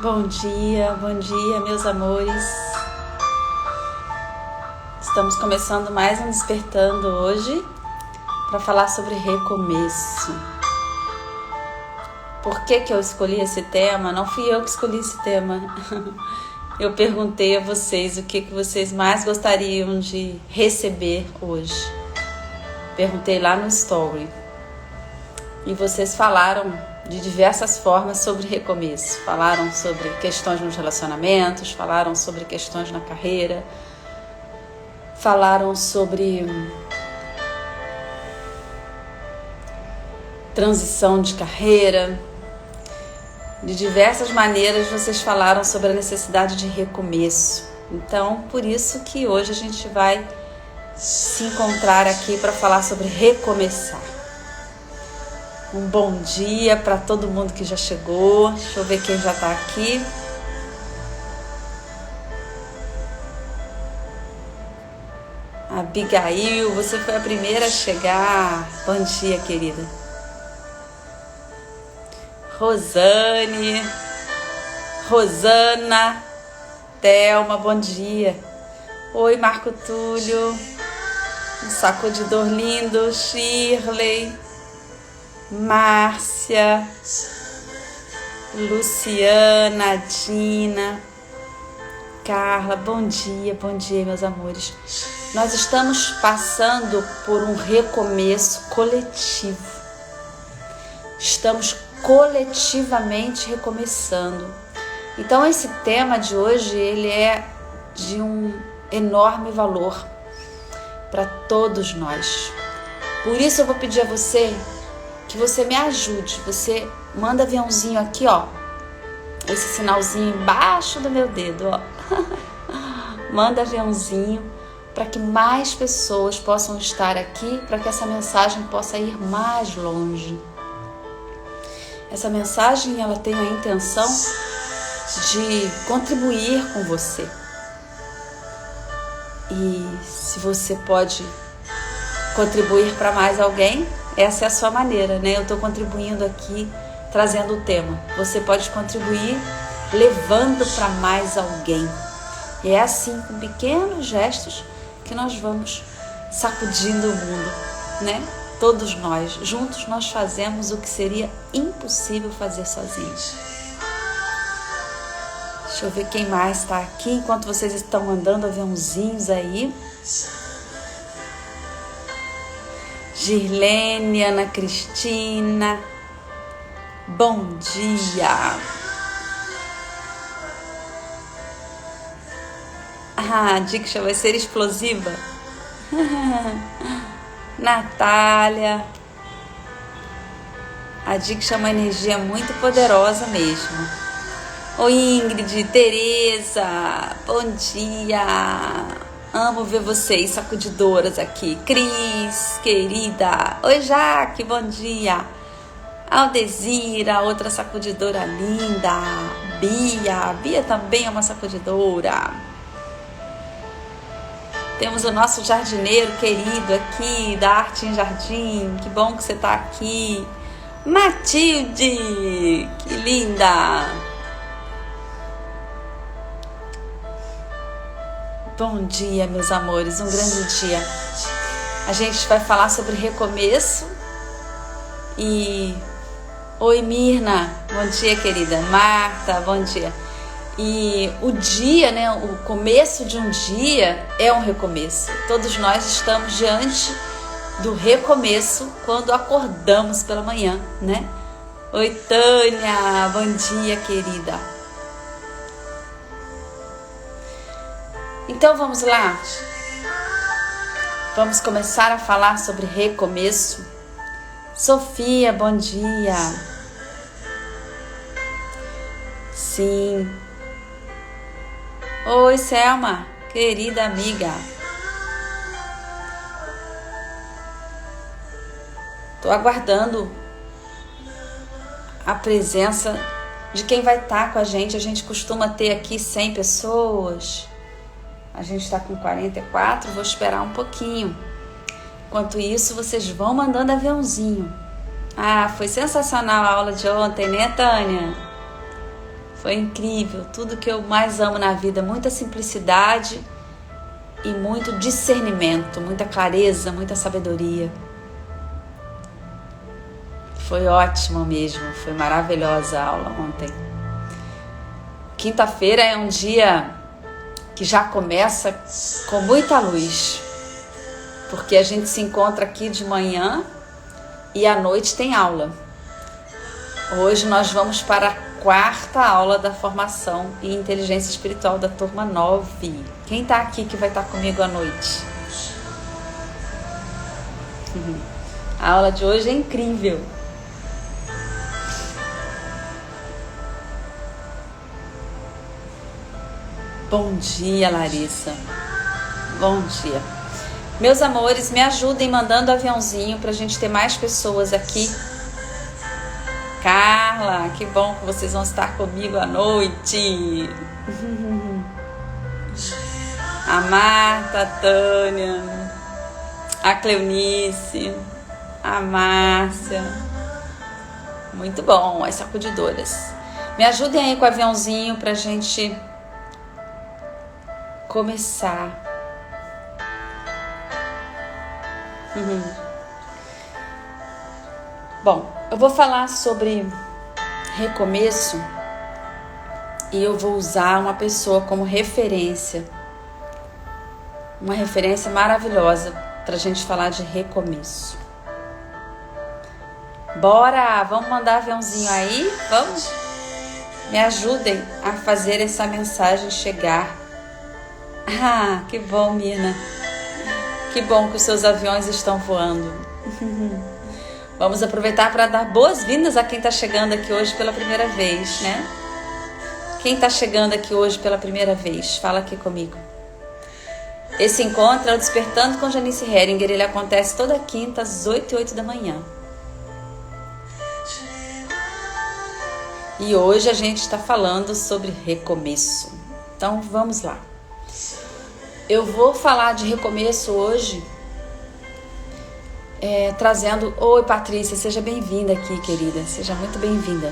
Bom dia, meus amores. Estamos começando mais um Despertando hoje para falar sobre recomeço. Por que eu escolhi esse tema? Não fui eu que escolhi esse tema. Eu perguntei a vocês o que vocês mais gostariam de receber hoje. Perguntei lá no Story. E vocês falaram de diversas formas sobre recomeço. Falaram sobre questões nos relacionamentos, falaram sobre questões na carreira, falaram sobre transição de carreira. De diversas maneiras vocês falaram sobre a necessidade de recomeço. Então, por isso que hoje a gente vai se encontrar aqui para falar sobre recomeçar. Um bom dia para todo mundo que já chegou. Deixa eu ver quem já está aqui. Abigail, você foi a primeira a chegar. Bom dia, querida. Rosana, Thelma, bom dia. Oi, Marco Túlio. Um sacudidor lindo. Shirley. Márcia, Luciana, Dina, Carla, bom dia, meus amores. Nós estamos passando por um recomeço coletivo. Estamos coletivamente recomeçando. Então esse tema de hoje, ele é de um enorme valor para todos nós. Por isso eu vou pedir a você que você me ajude. Você manda aviãozinho aqui, ó. Esse sinalzinho embaixo do meu dedo, ó. Manda aviãozinho para que mais pessoas possam estar aqui, para que essa mensagem possa ir mais longe. Essa mensagem, ela tem a intenção de contribuir com você. E se você pode contribuir para mais alguém, essa é a sua maneira, né? Eu estou contribuindo aqui, trazendo o tema. Você pode contribuir levando para mais alguém. E é assim, com pequenos gestos, que nós vamos sacudindo o mundo, né? Todos nós, juntos nós fazemos o que seria impossível fazer sozinhos. Deixa eu ver quem mais está aqui, enquanto vocês estão mandando aviãozinhos aí. Girlene, Ana Cristina, bom dia. A Diksha vai ser explosiva. Natália, a Diksha é uma energia muito poderosa mesmo. Oi, Ingrid, Tereza, bom dia. Amo ver vocês, sacudidoras aqui. Cris, querida. Oi, Jaque, bom dia. Aldezira, outra sacudidora linda. Bia também é uma sacudidora. Temos o nosso jardineiro querido aqui, da Arte em Jardim. Que bom que você está aqui. Matilde, que linda. Bom dia, meus amores, um grande dia. A gente vai falar sobre recomeço e... Oi, Mirna, bom dia, querida. Marta, bom dia. E o dia, né, o começo de um dia é um recomeço. Todos nós estamos diante do recomeço quando acordamos pela manhã, né? Oi, Tânia, bom dia, querida. Então vamos lá, vamos começar a falar sobre recomeço. Sofia, bom dia. Sim. Oi, Selma, querida amiga. Tô aguardando a presença de quem vai estar com a gente. A gente costuma ter aqui 100 pessoas. A gente está com 44, vou esperar um pouquinho. Enquanto isso, vocês vão mandando aviãozinho. Ah, foi sensacional a aula de ontem, né, Tânia? Foi incrível, tudo que eu mais amo na vida, muita simplicidade e muito discernimento, muita clareza, muita sabedoria. Foi ótimo mesmo, foi maravilhosa a aula ontem. Quinta-feira é um dia que já começa com muita luz, porque a gente se encontra aqui de manhã e à noite tem aula. Hoje nós vamos para a quarta aula da formação em inteligência espiritual da turma 9. Quem está aqui que vai estar comigo à noite? A aula de hoje é incrível. Bom dia, Larissa. Bom dia. Meus amores, me ajudem mandando aviãozinho para a gente ter mais pessoas aqui. Carla, que bom que vocês vão estar comigo à noite. A Marta, a Tânia, a Cleonice, a Márcia. Muito bom, as sacudidoras. Me ajudem aí com o aviãozinho para a gente começar. Bom, eu vou falar sobre recomeço e eu vou usar uma pessoa como referência. Uma referência maravilhosa para a gente falar de recomeço. Bora, vamos mandar aviãozinho aí? Vamos? Me ajudem a fazer essa mensagem chegar. Ah, que bom, Mina. Que bom que os seus aviões estão voando. Vamos aproveitar para dar boas-vindas a quem está chegando aqui hoje pela primeira vez, né? Quem está chegando aqui hoje pela primeira vez? Fala aqui comigo. Esse encontro é o Despertando com Janice Heringer. Ele acontece toda quinta às 8h08 da manhã. E hoje a gente está falando sobre recomeço. Então vamos lá. Eu vou falar de recomeço hoje, trazendo... Oi, Patrícia, seja bem-vinda aqui, querida. Seja muito bem-vinda.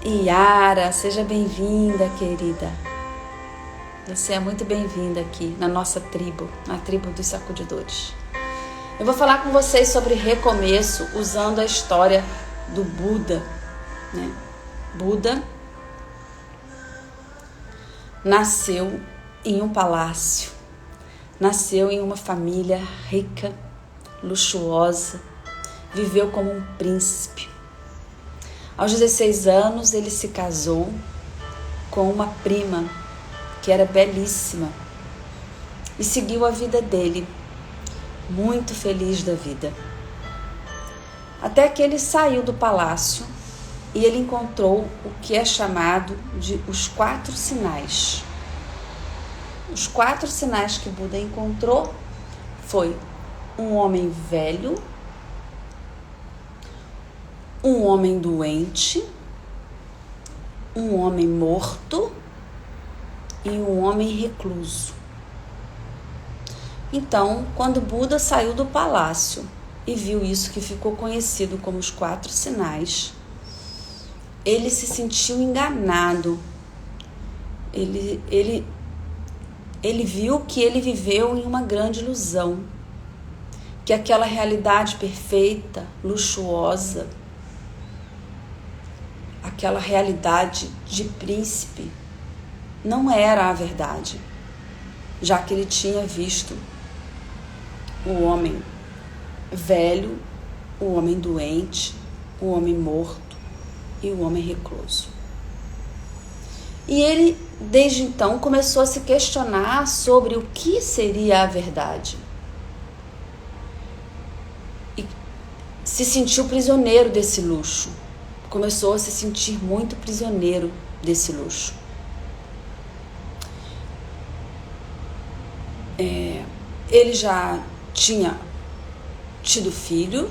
Yara, seja bem-vinda, querida. Você é muito bem-vinda aqui na nossa tribo, na tribo dos sacudidores. Eu vou falar com vocês sobre recomeço usando a história do Buda, né? Buda nasceu em um palácio, nasceu em uma família rica, luxuosa, viveu como um príncipe. Aos 16 anos ele se casou com uma prima que era belíssima e seguiu a vida dele, muito feliz da vida. Até que ele saiu do palácio e ele encontrou o que é chamado de os 4 sinais. Os 4 sinais que Buda encontrou foi um homem velho, um homem doente, um homem morto e um homem recluso. Então, quando Buda saiu do palácio e viu isso que ficou conhecido como os 4 sinais, ele se sentiu enganado. Ele viu que ele viveu em uma grande ilusão, que aquela realidade perfeita, luxuosa, aquela realidade de príncipe, não era a verdade, já que ele tinha visto o homem velho, o homem doente, o homem morto e o homem recluso. E ele, desde então, começou a se questionar sobre o que seria a verdade. E se sentiu prisioneiro desse luxo. Começou a se sentir muito prisioneiro desse luxo. Ele já tinha tido filho,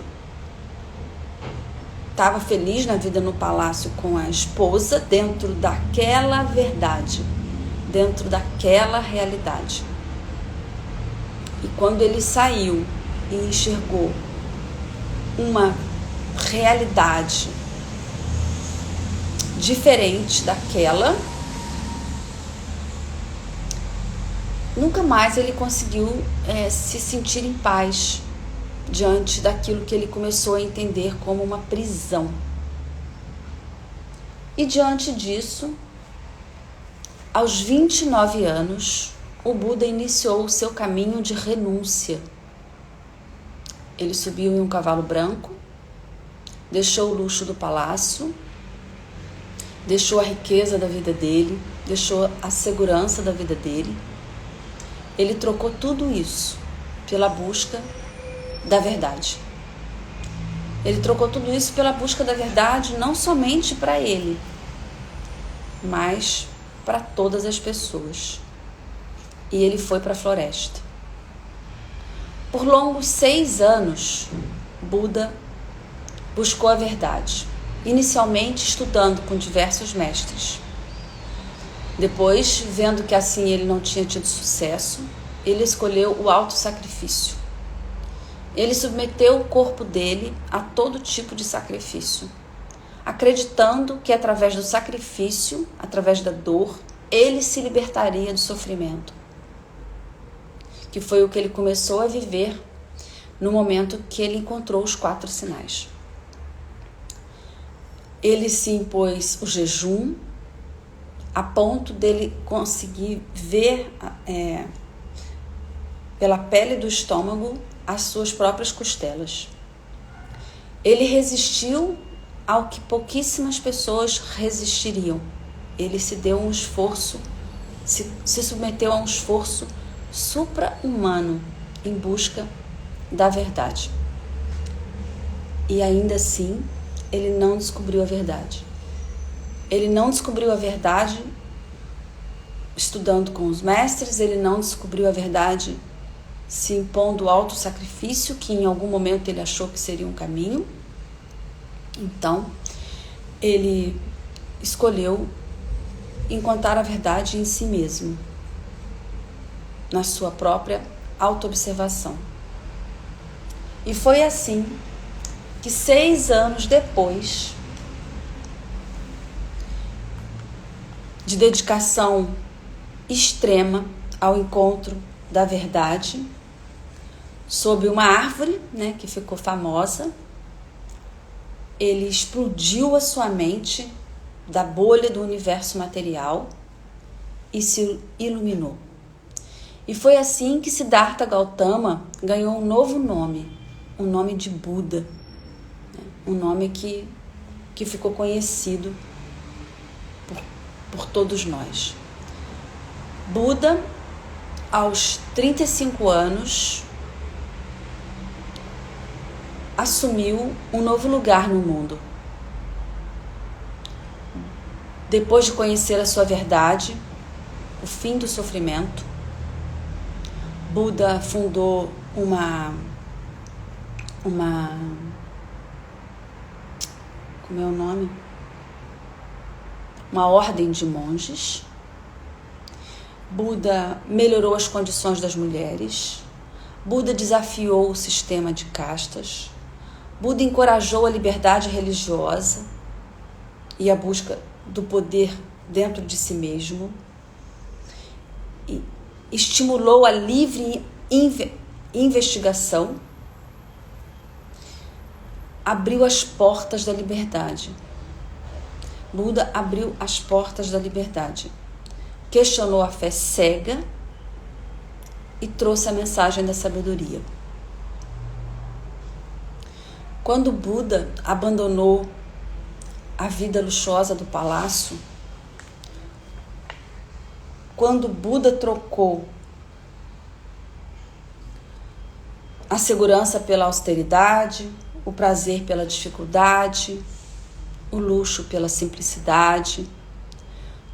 estava feliz na vida no palácio com a esposa, dentro daquela verdade, dentro daquela realidade. E quando ele saiu e enxergou uma realidade diferente daquela, nunca mais ele conseguiu se sentir em paz diante daquilo que ele começou a entender como uma prisão. E diante disso, aos 29 anos, o Buda iniciou o seu caminho de renúncia. Ele subiu em um cavalo branco, deixou o luxo do palácio, deixou a riqueza da vida dele, deixou a segurança da vida dele. Ele trocou tudo isso pela busca da verdade. Ele trocou tudo isso pela busca da verdade, não somente para ele, mas para todas as pessoas. E ele foi para a floresta. Por longos 6 anos, Buda buscou a verdade, inicialmente estudando com diversos mestres. Depois, vendo que assim ele não tinha tido sucesso, ele escolheu o autossacrifício. Ele submeteu o corpo dele a todo tipo de sacrifício, acreditando que através do sacrifício, através da dor, ele se libertaria do sofrimento, que foi o que ele começou a viver no momento que ele encontrou os 4 sinais. Ele se impôs o jejum, a ponto dele conseguir ver pela pele do estômago as suas próprias costelas. Ele resistiu ao que pouquíssimas pessoas resistiriam. Ele se deu um esforço, se submeteu a um esforço supra-humano em busca da verdade. E ainda assim, ele não descobriu a verdade. Ele não descobriu a verdade estudando com os mestres, ele não descobriu a verdade se impondo o autossacrifício, que em algum momento ele achou que seria um caminho. Então, ele escolheu encontrar a verdade em si mesmo, na sua própria autoobservação. E foi assim que 6 anos depois de dedicação extrema ao encontro da verdade, sob uma árvore, que ficou famosa, ele explodiu a sua mente da bolha do universo material e se iluminou. E foi assim que Siddhartha Gautama ganhou um novo nome, o nome de Buda, um nome que ficou conhecido por todos nós. Buda, aos 35 anos, assumiu um novo lugar no mundo. Depois de conhecer a sua verdade, o fim do sofrimento, Buda fundou como é o nome? Uma ordem de monges. Buda melhorou as condições das mulheres. Buda desafiou o sistema de castas. Buda encorajou a liberdade religiosa e a busca do poder dentro de si mesmo. E estimulou a livre investigação. Abriu as portas da liberdade. Buda abriu as portas da liberdade. Questionou a fé cega e trouxe a mensagem da sabedoria. Quando Buda abandonou a vida luxuosa do palácio, quando Buda trocou a segurança pela austeridade, o prazer pela dificuldade, o luxo pela simplicidade,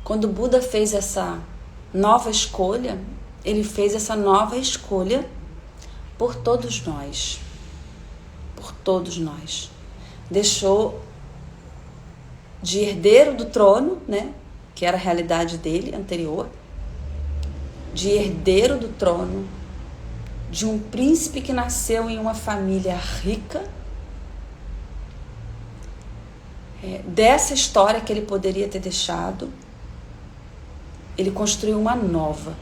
quando Buda fez essa nova escolha, ele fez essa nova escolha por todos nós. Por todos nós. Deixou de herdeiro do trono, que era a realidade dele anterior, de herdeiro do trono, de um príncipe que nasceu em uma família rica, dessa história que ele poderia ter deixado, ele construiu uma nova,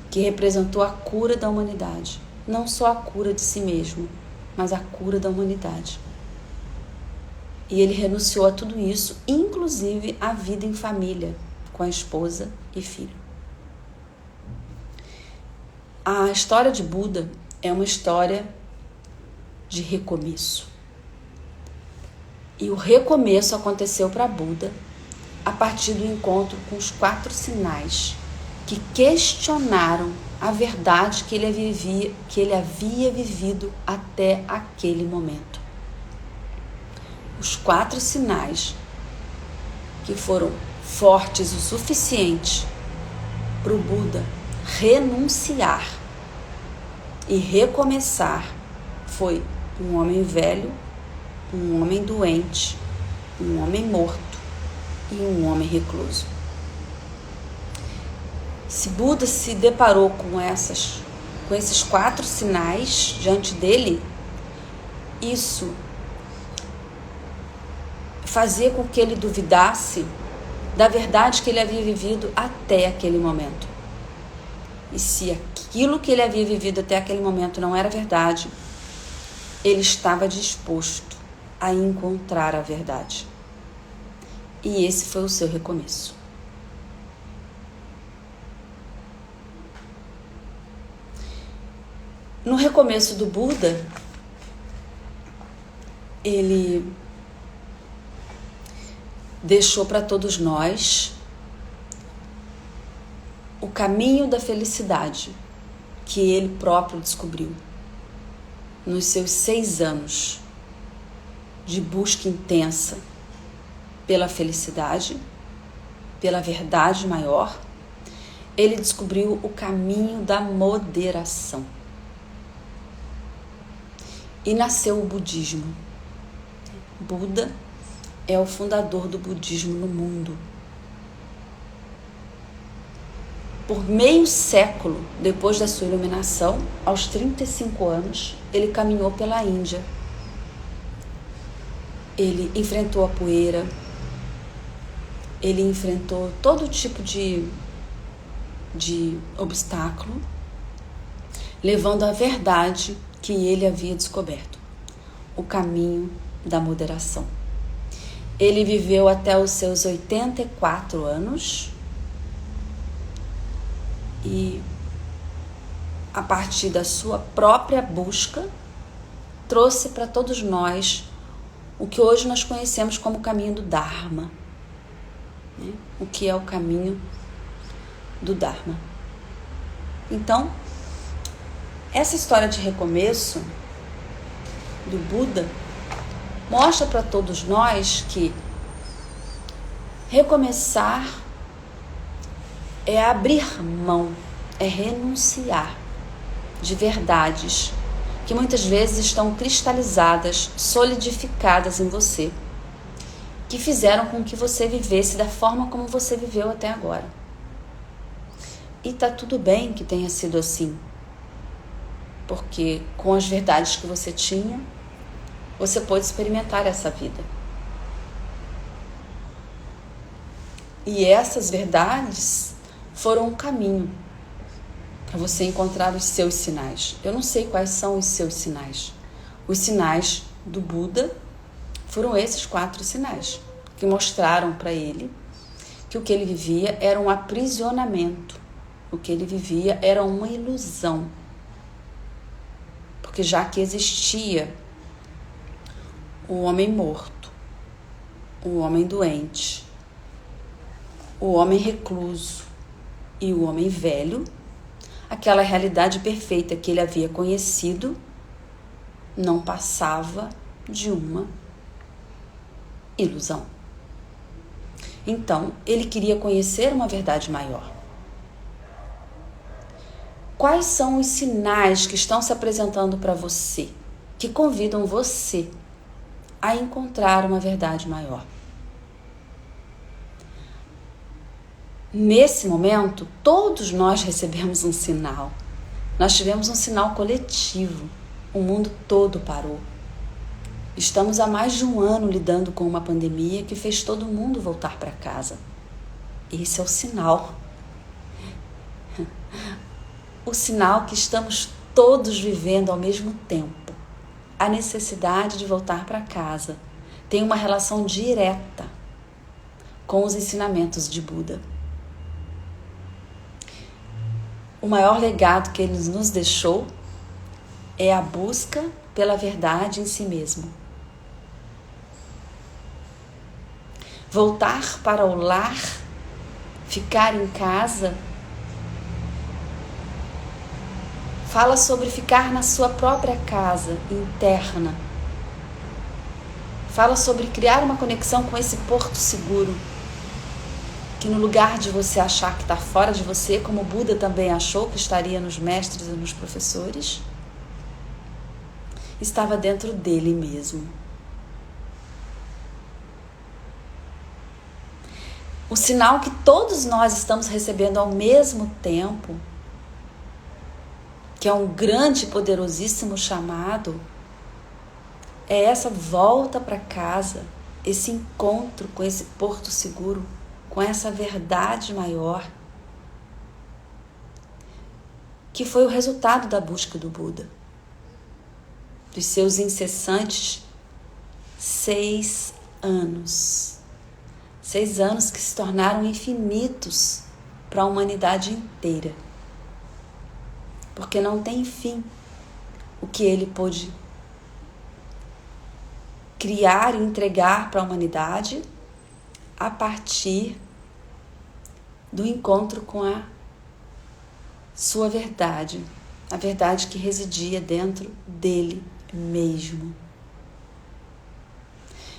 que representou a cura da humanidade. Não só a cura de si mesmo, mas a cura da humanidade. E ele renunciou a tudo isso, inclusive a vida em família, com a esposa e filho. A história de Buda é uma história de recomeço. E o recomeço aconteceu para Buda a partir do encontro com os 4 sinais que questionaram a verdade que ele havia vivido até aquele momento. Os 4 sinais que foram fortes o suficiente para o Buda renunciar e recomeçar foi um homem velho, um homem doente, um homem morto e um homem recluso. Se Buda se deparou com esses 4 sinais diante dele, isso fazia com que ele duvidasse da verdade que ele havia vivido até aquele momento. E se aquilo que ele havia vivido até aquele momento não era verdade, ele estava disposto a encontrar a verdade. E esse foi o seu recomeço. No recomeço do Buda, ele deixou para todos nós o caminho da felicidade que ele próprio descobriu nos seus 6 anos de busca intensa pela felicidade, pela verdade maior. Ele descobriu o caminho da moderação. E nasceu o budismo. Buda é o fundador do budismo no mundo. Por meio século depois da sua iluminação, aos 35 anos, ele caminhou pela Índia. Ele enfrentou a poeira, ele enfrentou todo tipo de obstáculo, levando a verdade que ele havia descoberto, o caminho da moderação. Ele viveu até os seus 84 anos e, a partir da sua própria busca, trouxe para todos nós o que hoje nós conhecemos como o caminho do Dharma. O que é o caminho do Dharma? Então, essa história de recomeço do Buda mostra para todos nós que recomeçar é abrir mão, é renunciar de verdades que muitas vezes estão cristalizadas, solidificadas em você, que fizeram com que você vivesse da forma como você viveu até agora. E tá tudo bem que tenha sido assim, porque com as verdades que você tinha, você pôde experimentar essa vida. E essas verdades foram um caminho para você encontrar os seus sinais. Eu não sei quais são os seus sinais. Os sinais do Buda foram esses 4 sinais que mostraram para ele que o que ele vivia era um aprisionamento, o que ele vivia era uma ilusão. Porque já que existia o homem morto, o homem doente, o homem recluso e o homem velho, aquela realidade perfeita que ele havia conhecido não passava de uma ilusão. Então, ele queria conhecer uma verdade maior. Quais são os sinais que estão se apresentando para você, que convidam você a encontrar uma verdade maior? Nesse momento, todos nós recebemos um sinal. Nós tivemos um sinal coletivo. O mundo todo parou. Estamos há mais de um ano lidando com uma pandemia que fez todo mundo voltar para casa. Esse é o sinal. O sinal que estamos todos vivendo ao mesmo tempo. A necessidade de voltar para casa tem uma relação direta com os ensinamentos de Buda. O maior legado que ele nos deixou é a busca pela verdade em si mesmo. Voltar para o lar, ficar em casa, fala sobre ficar na sua própria casa interna. Fala sobre criar uma conexão com esse porto seguro, que no lugar de você achar que está fora de você, como Buda também achou que estaria nos mestres e nos professores, estava dentro dele mesmo. O sinal que todos nós estamos recebendo ao mesmo tempo, que é um grande e poderosíssimo chamado, é essa volta para casa, esse encontro com esse porto seguro, com essa verdade maior, que foi o resultado da busca do Buda, dos seus incessantes 6 anos. 6 anos que se tornaram infinitos para a humanidade inteira. Porque não tem fim o que ele pôde criar e entregar para a humanidade a partir do encontro com a sua verdade, a verdade que residia dentro dele mesmo.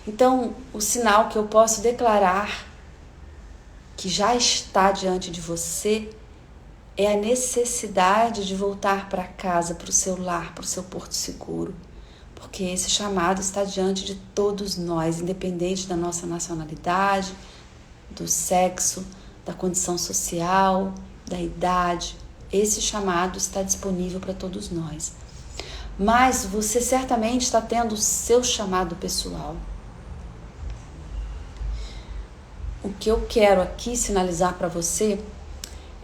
Então, o sinal que eu posso declarar que já está diante de você é a necessidade de voltar para casa, para o seu lar, para o seu porto seguro. Porque esse chamado está diante de todos nós, independente da nossa nacionalidade, do sexo, da condição social, da idade. Esse chamado está disponível para todos nós. Mas você certamente está tendo o seu chamado pessoal. O que eu quero aqui sinalizar para você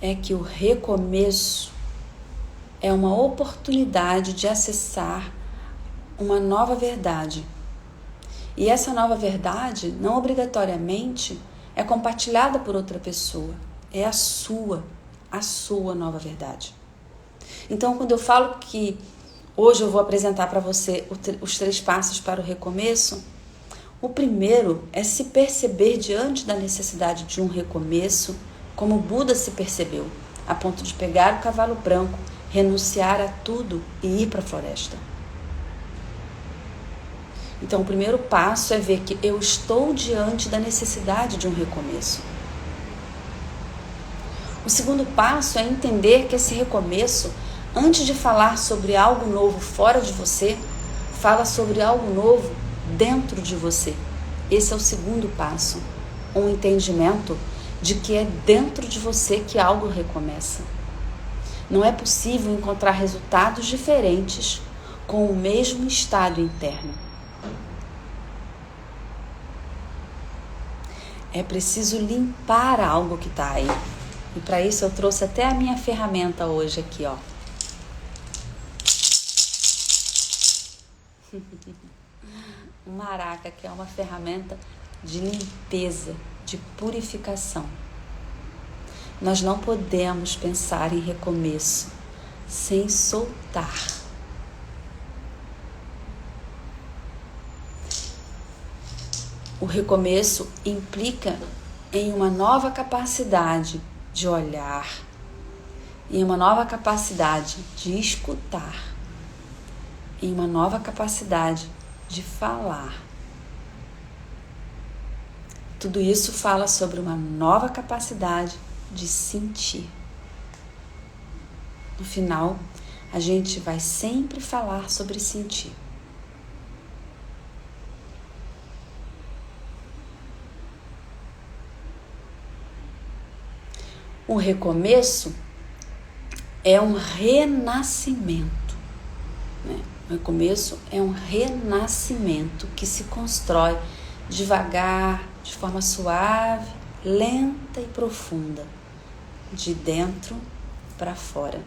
é que o recomeço é uma oportunidade de acessar uma nova verdade. E essa nova verdade, não obrigatoriamente, é compartilhada por outra pessoa. É a sua nova verdade. Então, quando eu falo que hoje eu vou apresentar para você os 3 passos para o recomeço, o primeiro é se perceber diante da necessidade de um recomeço, como Buda se percebeu, a ponto de pegar o cavalo branco, renunciar a tudo e ir para a floresta. Então, o primeiro passo é ver que eu estou diante da necessidade de um recomeço. O segundo passo é entender que esse recomeço, antes de falar sobre algo novo fora de você, fala sobre algo novo dentro de você. Esse é o segundo passo, um entendimento de que é dentro de você que algo recomeça. Não é possível encontrar resultados diferentes com o mesmo estado interno. É preciso limpar algo que está aí. E para isso eu trouxe até a minha ferramenta hoje aqui, ó. O maraca, que é uma ferramenta de limpeza, de purificação. Nós não podemos pensar em recomeço sem soltar. O recomeço implica em uma nova capacidade de olhar, em uma nova capacidade de escutar, em uma nova capacidade de falar. Tudo isso fala sobre uma nova capacidade de sentir. No final, a gente vai sempre falar sobre sentir. O recomeço é um renascimento, né? O recomeço é um renascimento que se constrói devagar, de forma suave, lenta e profunda, de dentro para fora.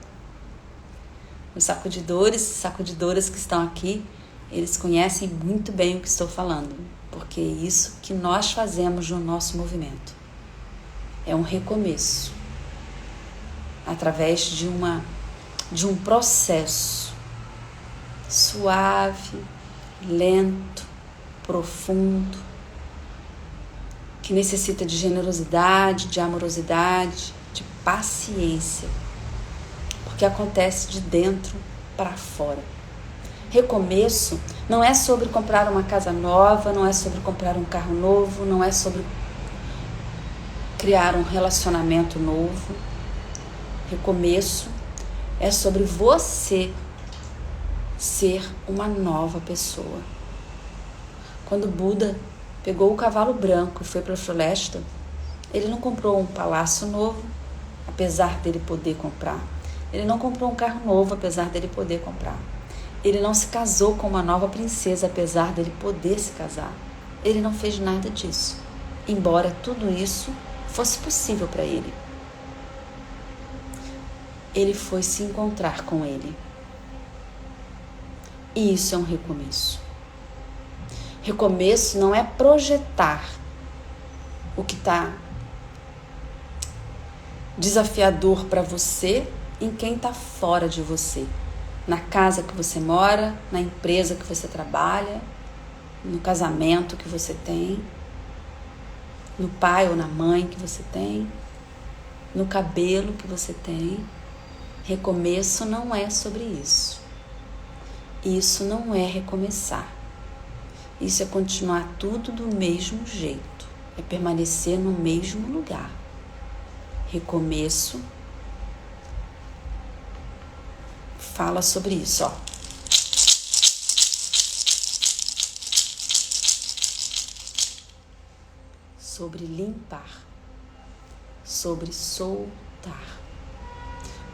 Os sacudidores e sacudidoras que estão aqui, eles conhecem muito bem o que estou falando, porque é isso que nós fazemos no nosso movimento. É um recomeço, através de um processo suave, lento, profundo, que necessita de generosidade, de amorosidade, de paciência, porque acontece de dentro para fora. Recomeço não é sobre comprar uma casa nova, não é sobre comprar um carro novo, não é sobre criar um relacionamento novo. Recomeço é sobre você ser uma nova pessoa. Quando Buda pegou o cavalo branco e foi para a floresta, ele não comprou um palácio novo, apesar dele poder comprar. Ele não comprou um carro novo, apesar dele poder comprar. Ele não se casou com uma nova princesa, apesar dele poder se casar. Ele não fez nada disso, embora tudo isso fosse possível para ele. Ele foi se encontrar com ele. E isso é um recomeço. Recomeço não é projetar o que está desafiador para você em quem está fora de você. Na casa que você mora, na empresa que você trabalha, no casamento que você tem, no pai ou na mãe que você tem, no cabelo que você tem. Recomeço não é sobre isso. Isso não é recomeçar. Isso é continuar tudo do mesmo jeito. É permanecer no mesmo lugar. Recomeço fala sobre isso, ó. Sobre limpar, sobre soltar,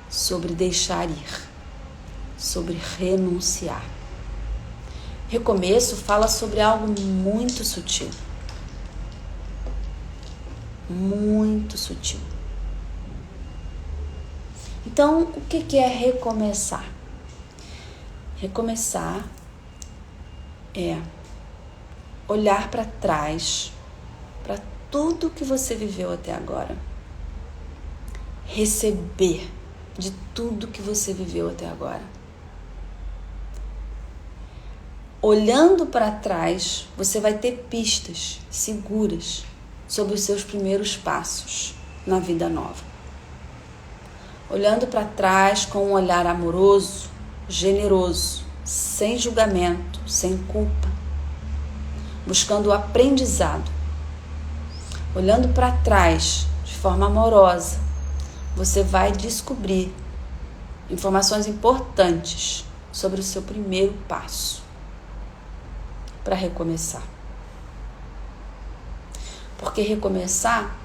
sobre deixar ir, sobre renunciar. Recomeço fala sobre algo muito sutil. Muito sutil. Então, o que é recomeçar? Recomeçar é olhar para trás, para tudo que você viveu até agora. Receber de tudo que você viveu até agora. Olhando para trás, você vai ter pistas seguras sobre os seus primeiros passos na vida nova. Olhando para trás com um olhar amoroso, generoso, sem julgamento, sem culpa, buscando o aprendizado. Olhando para trás de forma amorosa, você vai descobrir informações importantes sobre o seu primeiro passo para recomeçar. Porque recomeçar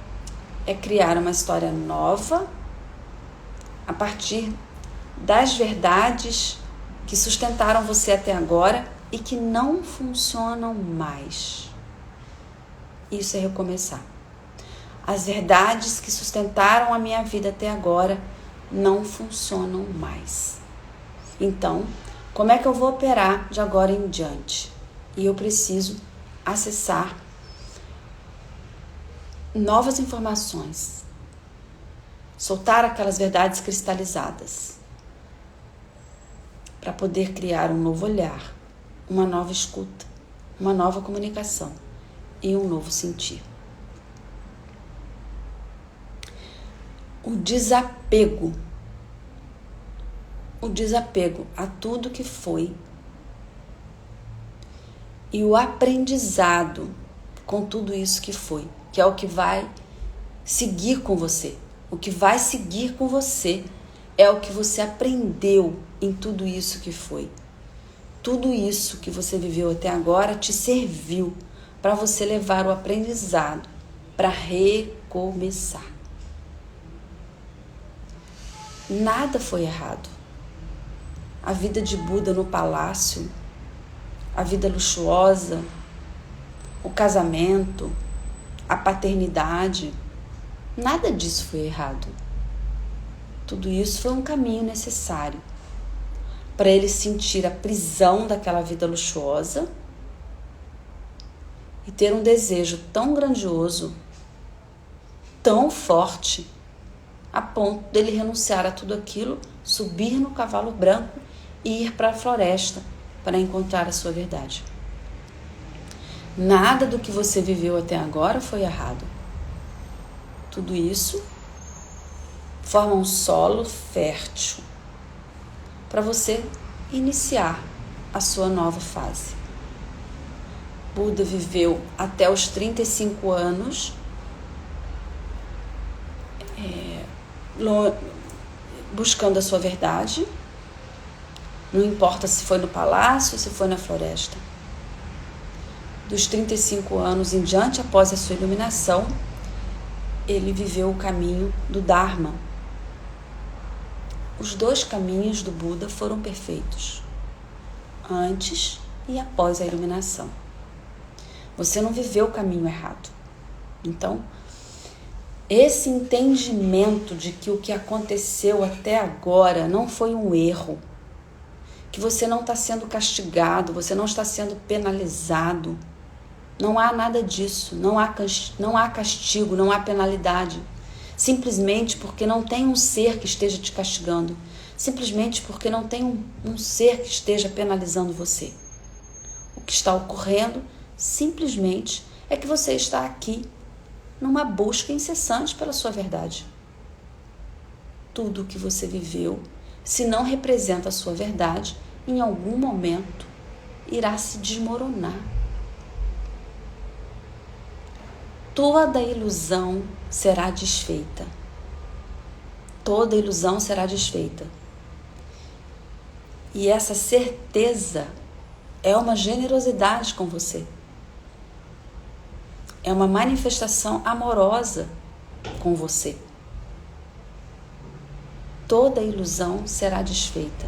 é criar uma história nova a partir das verdades que sustentaram você até agora e que não funcionam mais. Isso é recomeçar. As verdades que sustentaram a minha vida até agora não funcionam mais. Então, como é que eu vou operar de agora em diante? E eu preciso acessar novas informações, soltar aquelas verdades cristalizadas, para poder criar um novo olhar, uma nova escuta, uma nova comunicação e um novo sentir. O desapego a tudo que foi e o aprendizado com tudo isso que foi, que é o que vai seguir com você. O que vai seguir com você é o que você aprendeu em tudo isso que foi. Tudo isso que você viveu até agora te serviu para você levar o aprendizado para recomeçar. Nada foi errado. a vida de Buda no palácio, a vida luxuosa, o casamento, a paternidade. Nada disso foi errado. Tudo isso foi um caminho necessário para ele sentir a prisão daquela vida luxuosa e ter um desejo tão grandioso, tão forte, a ponto dele renunciar a tudo aquilo, subir no cavalo branco e ir para a floresta para encontrar a sua verdade. Nada do que você viveu até agora foi errado. Tudo isso forma um solo fértil para você iniciar a sua nova fase. Buda viveu até os 35 anos buscando a sua verdade, não importa se foi no palácio ou se foi na floresta. Dos 35 anos em diante, após a sua iluminação, ele viveu o caminho do Dharma. Os dois caminhos do Buda foram perfeitos, antes e após a iluminação. Você não viveu o caminho errado. Então, esse entendimento de que o que aconteceu até agora não foi um erro, que você não está sendo castigado, você não está sendo penalizado, não há nada disso, não há castigo, não há penalidade, simplesmente porque não tem um ser que esteja te castigando, simplesmente porque não tem um ser que esteja penalizando você. O que está ocorrendo simplesmente é que você está aqui numa busca incessante pela sua verdade. Tudo o que você viveu, se não representa a sua verdade, em algum momento irá se desmoronar. Toda ilusão será desfeita. Toda ilusão será desfeita. E essa certeza é uma generosidade com você. É uma manifestação amorosa com você. Toda ilusão será desfeita.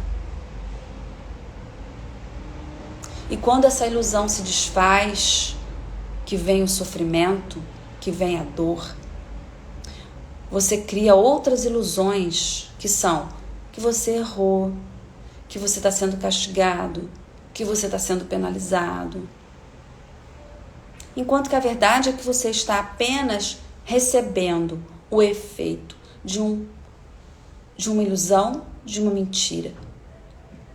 E quando essa ilusão se desfaz, que vem o sofrimento, que vem a dor, você cria outras ilusões que são que você errou, que você está sendo castigado, que você está sendo penalizado. Enquanto que a verdade é que você está apenas recebendo o efeito de uma ilusão, de uma mentira,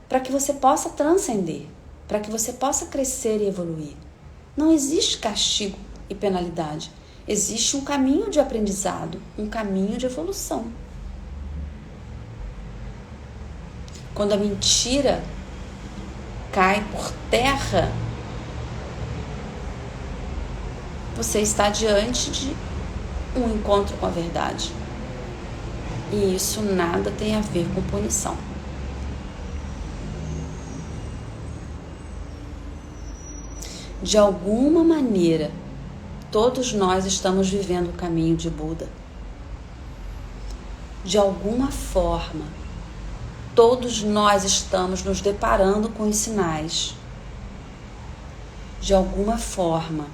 para que você possa transcender, para que você possa crescer e evoluir. Não existe castigo e penalidade. Existe um caminho de aprendizado, um caminho de evolução. Quando a mentira cai por terra, você está diante de um encontro com a verdade. E isso nada tem a ver com punição. De alguma maneira, todos nós estamos vivendo o caminho de Buda. De alguma forma, todos nós estamos nos deparando com os sinais. De alguma forma,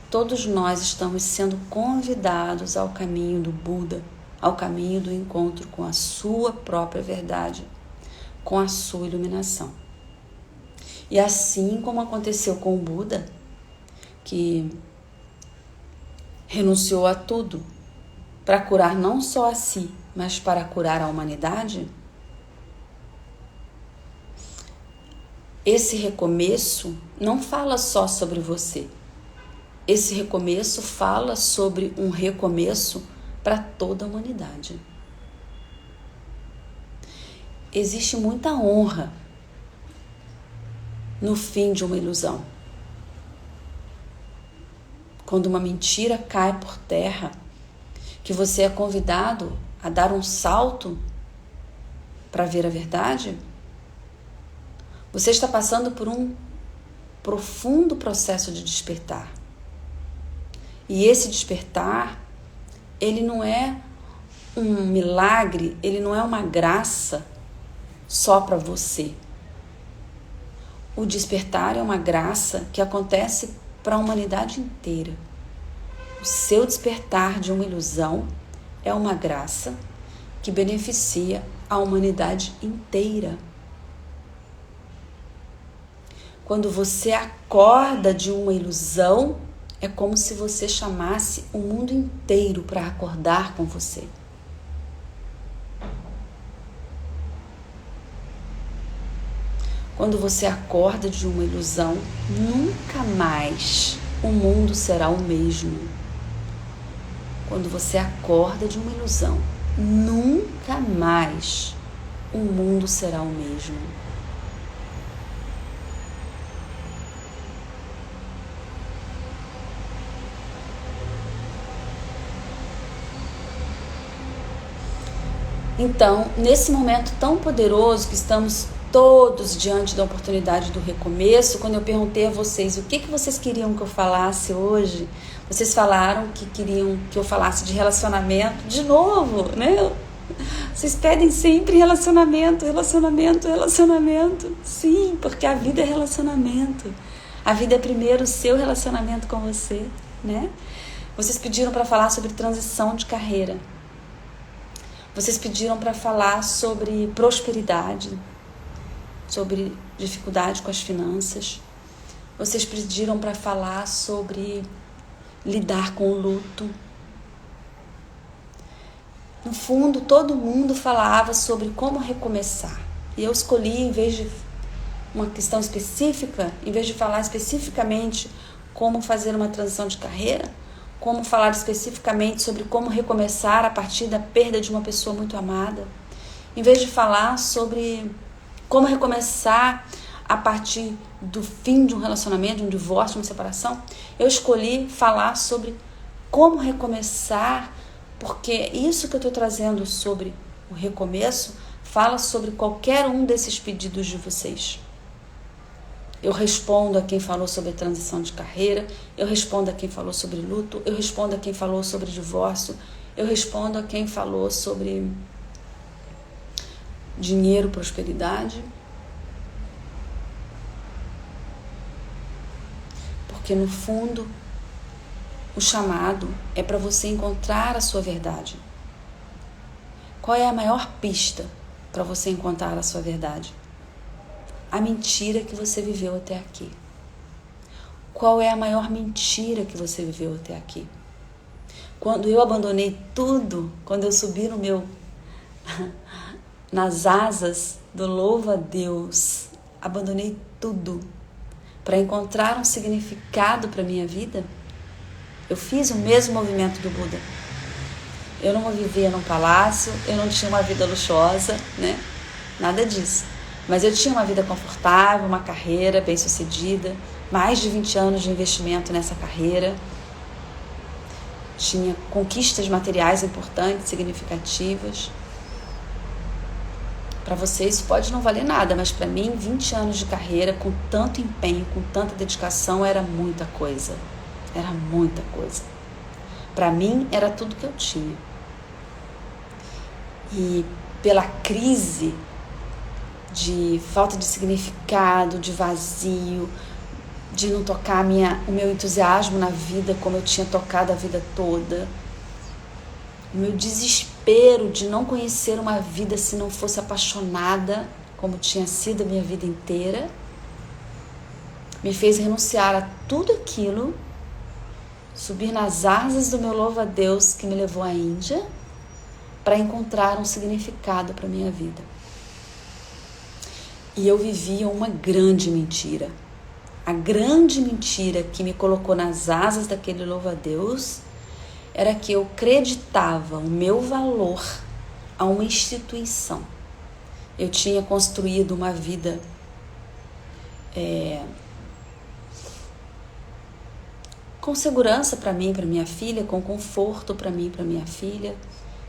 todos nós estamos sendo convidados ao caminho do Buda, ao caminho do encontro com a sua própria verdade, com a sua iluminação. E assim como aconteceu com o Buda, que renunciou a tudo para curar não só a si, mas para curar a humanidade, esse recomeço não fala só sobre você. Esse recomeço fala sobre um recomeço para toda a humanidade. Existe muita honra no fim de uma ilusão. Quando uma mentira cai por terra, que você é convidado a dar um salto para ver a verdade, você está passando por um profundo processo de despertar. E esse despertar, ele não é um milagre, ele não é uma graça só para você. O despertar é uma graça que acontece para a humanidade inteira. O seu despertar de uma ilusão é uma graça que beneficia a humanidade inteira. Quando você acorda de uma ilusão, é como se você chamasse o mundo inteiro para acordar com você. Quando você acorda de uma ilusão, nunca mais o mundo será o mesmo. Quando você acorda de uma ilusão, nunca mais o mundo será o mesmo. Então, nesse momento tão poderoso que estamos todos diante da oportunidade do recomeço, quando eu perguntei a vocês o que vocês queriam que eu falasse hoje, vocês falaram que queriam que eu falasse de relacionamento, de novo, né? Vocês pedem sempre relacionamento. Sim, porque a vida é relacionamento. A vida é primeiro o seu relacionamento com você, né? Vocês pediram para falar sobre transição de carreira. Vocês pediram para falar sobre prosperidade, sobre dificuldade com as finanças. Vocês pediram para falar sobre lidar com o luto. No fundo, todo mundo falava sobre como recomeçar. E eu escolhi, em vez de uma questão específica, em vez de falar especificamente como fazer uma transição de carreira, como falar especificamente sobre como recomeçar a partir da perda de uma pessoa muito amada, em vez de falar sobre como recomeçar a partir do fim de um relacionamento, de um divórcio, de uma separação, eu escolhi falar sobre como recomeçar, porque isso que eu estou trazendo sobre o recomeço fala sobre qualquer um desses pedidos de vocês. Eu respondo a quem falou sobre transição de carreira, eu respondo a quem falou sobre luto, eu respondo a quem falou sobre divórcio, eu respondo a quem falou sobre dinheiro, prosperidade. Porque no fundo, o chamado é para você encontrar a sua verdade. Qual é a maior pista para você encontrar a sua verdade? A mentira que você viveu até aqui. Qual é a maior mentira que você viveu até aqui? Quando eu abandonei tudo, quando eu subi nas asas do louva a Deus, abandonei tudo para encontrar um significado para a minha vida, eu fiz o mesmo movimento do Buda. Eu não vivia num palácio, eu não tinha uma vida luxuosa, né? Nada disso. Mas eu tinha uma vida confortável, uma carreira bem-sucedida, mais de 20 anos de investimento nessa carreira. Tinha conquistas materiais importantes, significativas. Para você isso pode não valer nada, mas para mim 20 anos de carreira com tanto empenho, com tanta dedicação, era muita coisa. Era muita coisa. Para mim era tudo que eu tinha. E pela crise de falta de significado, de vazio, de não tocar o meu entusiasmo na vida como eu tinha tocado a vida toda, o meu desespero de não conhecer uma vida se não fosse apaixonada, como tinha sido a minha vida inteira, me fez renunciar a tudo aquilo, subir nas asas do meu louva-a-Deus que me levou à Índia, para encontrar um significado para a minha vida. E eu vivia uma grande mentira. A grande mentira que me colocou nas asas daquele louva-a-Deus era que eu acreditava o meu valor a uma instituição. Eu tinha construído uma vida com segurança para mim, para minha filha, com conforto para mim, para minha filha.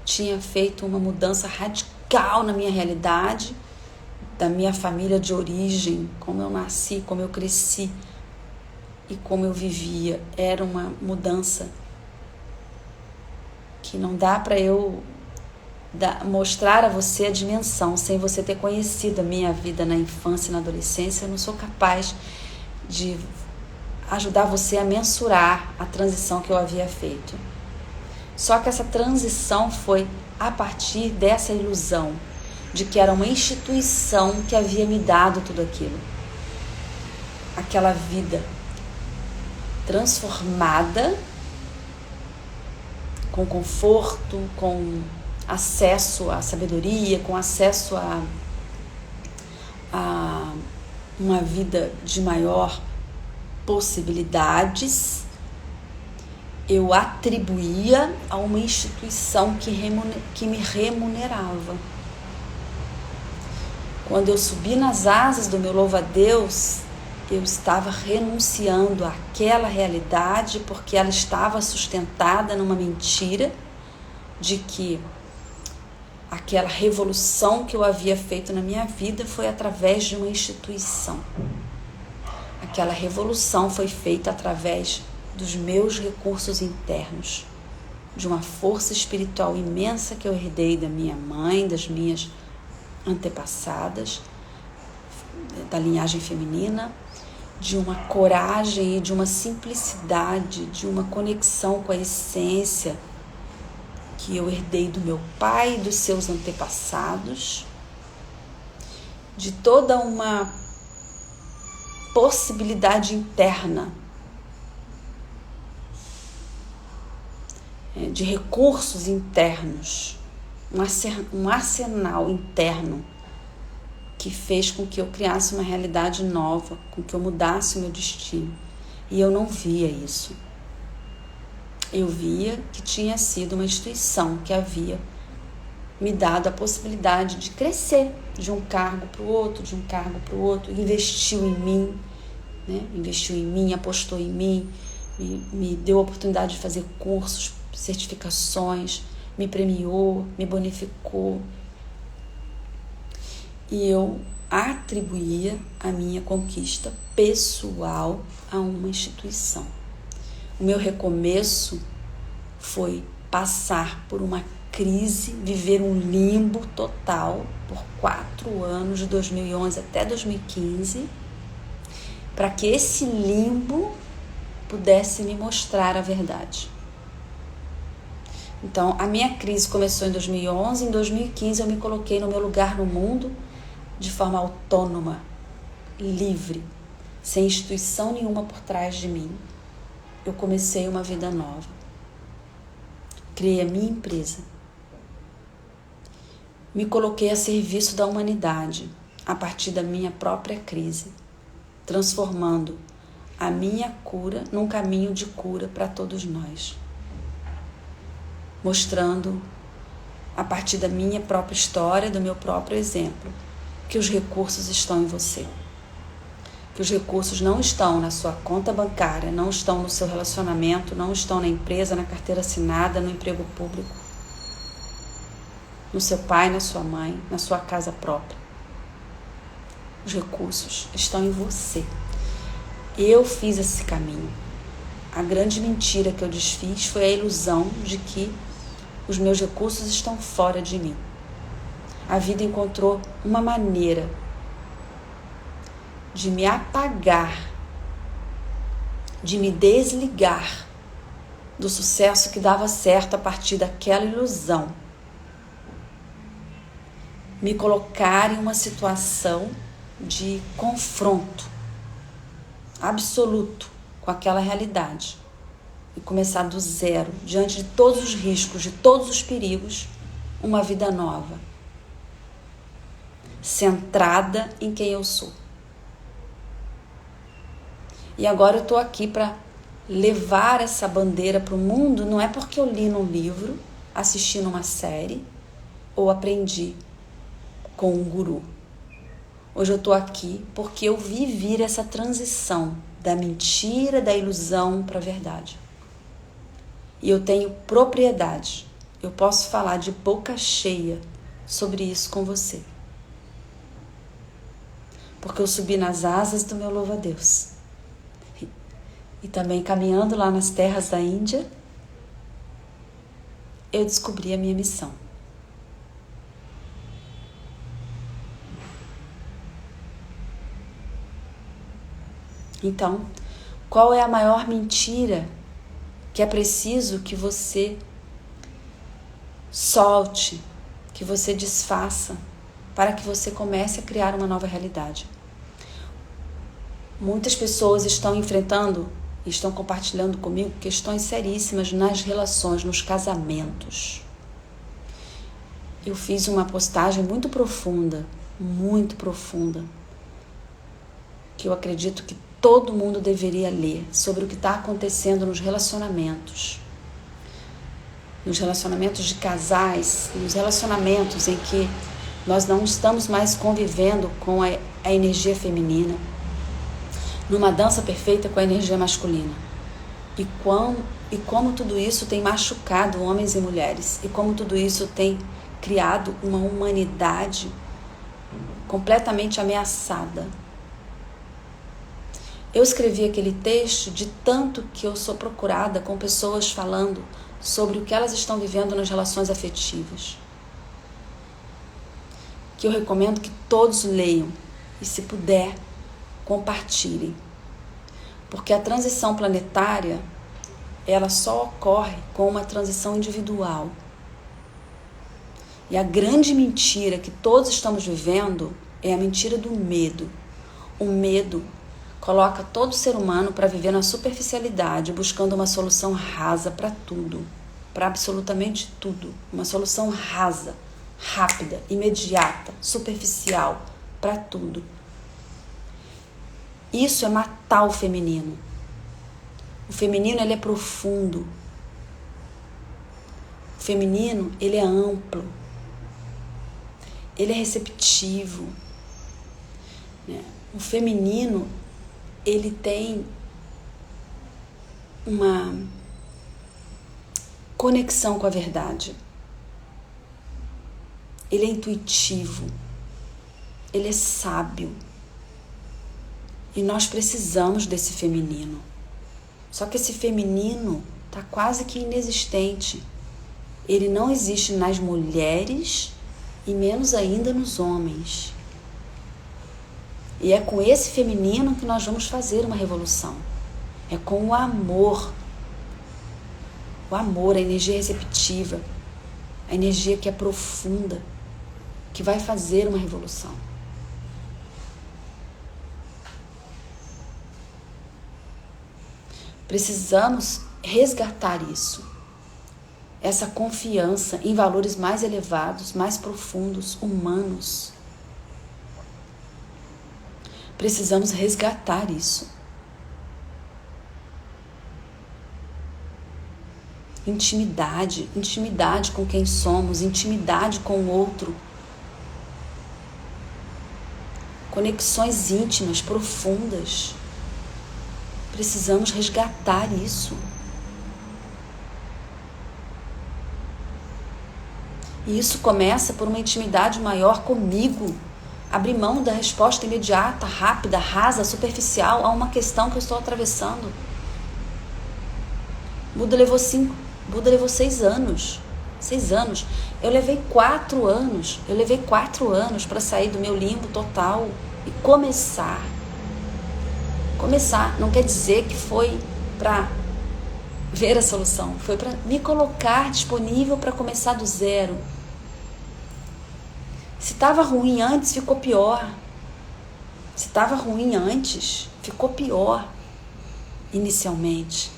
Tinha feito uma mudança radical na minha realidade, da minha família de origem, como eu nasci, como eu cresci e como eu vivia. Era uma mudança que não dá para eu mostrar a você a dimensão. Sem você ter conhecido a minha vida na infância e na adolescência, eu não sou capaz de ajudar você a mensurar a transição que eu havia feito. Só que essa transição foi a partir dessa ilusão de que era uma instituição que havia me dado tudo aquilo. Aquela vida transformada, com conforto, com acesso à sabedoria, com acesso a uma vida de maior possibilidades, eu atribuía a uma instituição que me remunerava. Quando eu subi nas asas do meu louva-a-Deus, eu estava renunciando àquela realidade porque ela estava sustentada numa mentira de que aquela revolução que eu havia feito na minha vida foi através de uma instituição. Aquela revolução foi feita através dos meus recursos internos, de uma força espiritual imensa que eu herdei da minha mãe, das minhas antepassadas, da linhagem feminina, de uma coragem e de uma simplicidade, de uma conexão com a essência que eu herdei do meu pai e dos seus antepassados, de toda uma possibilidade interna, de recursos internos, um arsenal interno que fez com que eu criasse uma realidade nova, com que eu mudasse o meu destino. E eu não via isso. Eu via que tinha sido uma instituição que havia me dado a possibilidade de crescer de um cargo para o outro, de um cargo para o outro, investiu em mim, né? Investiu em mim, apostou em mim, me deu a oportunidade de fazer cursos, certificações, me premiou, me bonificou. E eu atribuía a minha conquista pessoal a uma instituição. O meu recomeço foi passar por uma crise, viver um limbo total por 4 anos, de 2011 até 2015, para que esse limbo pudesse me mostrar a verdade. Então, a minha crise começou em 2011, em 2015 eu me coloquei no meu lugar no mundo de forma autônoma, livre, sem instituição nenhuma por trás de mim. Eu comecei uma vida nova. Criei a minha empresa. Me coloquei a serviço da humanidade a partir da minha própria crise, transformando a minha cura num caminho de cura para todos nós. Mostrando, a partir da minha própria história, do meu próprio exemplo, que os recursos estão em você. Que os recursos não estão na sua conta bancária, não estão no seu relacionamento, não estão na empresa, na carteira assinada, no emprego público, no seu pai, na sua mãe, na sua casa própria. Os recursos estão em você. Eu fiz esse caminho. A grande mentira que eu desfiz foi a ilusão de que os meus recursos estão fora de mim. A vida encontrou uma maneira de me apagar, de me desligar do sucesso que dava certo a partir daquela ilusão. Me colocar em uma situação de confronto absoluto com aquela realidade e começar do zero, diante de todos os riscos, de todos os perigos, uma vida nova, centrada em quem eu sou. E agora eu estou aqui para levar essa bandeira para o mundo, não é porque eu li num livro, assisti numa série ou aprendi com um guru. Hoje eu estou aqui porque eu vivi essa transição da mentira, da ilusão para a verdade. E eu tenho propriedade, eu posso falar de boca cheia sobre isso com você. Porque eu subi nas asas do meu louva-a-Deus. E também caminhando lá nas terras da Índia, eu descobri a minha missão. Então, qual é a maior mentira que é preciso que você solte, que você desfaça, para que você comece a criar uma nova realidade? Muitas pessoas estão enfrentando e estão compartilhando comigo questões seríssimas nas relações, nos casamentos. Eu fiz uma postagem muito profunda, que eu acredito que todo mundo deveria ler, sobre o que está acontecendo nos relacionamentos de casais, nos relacionamentos em que nós não estamos mais convivendo com a energia feminina, numa dança perfeita com a energia masculina. E como tudo isso tem machucado homens e mulheres, e como tudo isso tem criado uma humanidade completamente ameaçada. Eu escrevi aquele texto de tanto que eu sou procurada com pessoas falando sobre o que elas estão vivendo nas relações afetivas, que eu recomendo que todos leiam e, se puder, compartilhem. Porque a transição planetária, ela só ocorre com uma transição individual. E a grande mentira que todos estamos vivendo é a mentira do medo. O medo coloca todo ser humano para viver na superficialidade, buscando uma solução rasa para tudo, para absolutamente tudo. Uma solução rasa, rápida, imediata, superficial, para tudo. Isso é matar o feminino. O feminino, ele é profundo. O feminino, ele é amplo. Ele é receptivo. O feminino, ele tem uma conexão com a verdade. Ele é intuitivo. Ele é sábio. E nós precisamos desse feminino. Só que esse feminino está quase que inexistente. Ele não existe nas mulheres e menos ainda nos homens. E é com esse feminino que nós vamos fazer uma revolução. É com o amor. O amor, a energia receptiva, a energia que é profunda, que vai fazer uma revolução. Precisamos resgatar isso. Essa confiança em valores mais elevados, mais profundos, humanos. Precisamos resgatar isso. Intimidade com quem somos, intimidade com o outro. Conexões íntimas, profundas. Precisamos resgatar isso. E isso começa por uma intimidade maior comigo. Abrir mão da resposta imediata, rápida, rasa, superficial a uma questão que eu estou atravessando. Buda levou 6 anos. 6 anos. Eu levei 4 anos. Eu levei 4 anos para sair do meu limbo total e começar. Começar não quer dizer que foi para ver a solução. Foi para me colocar disponível para começar do zero. Se estava ruim antes, ficou pior. Se estava ruim antes, ficou pior inicialmente.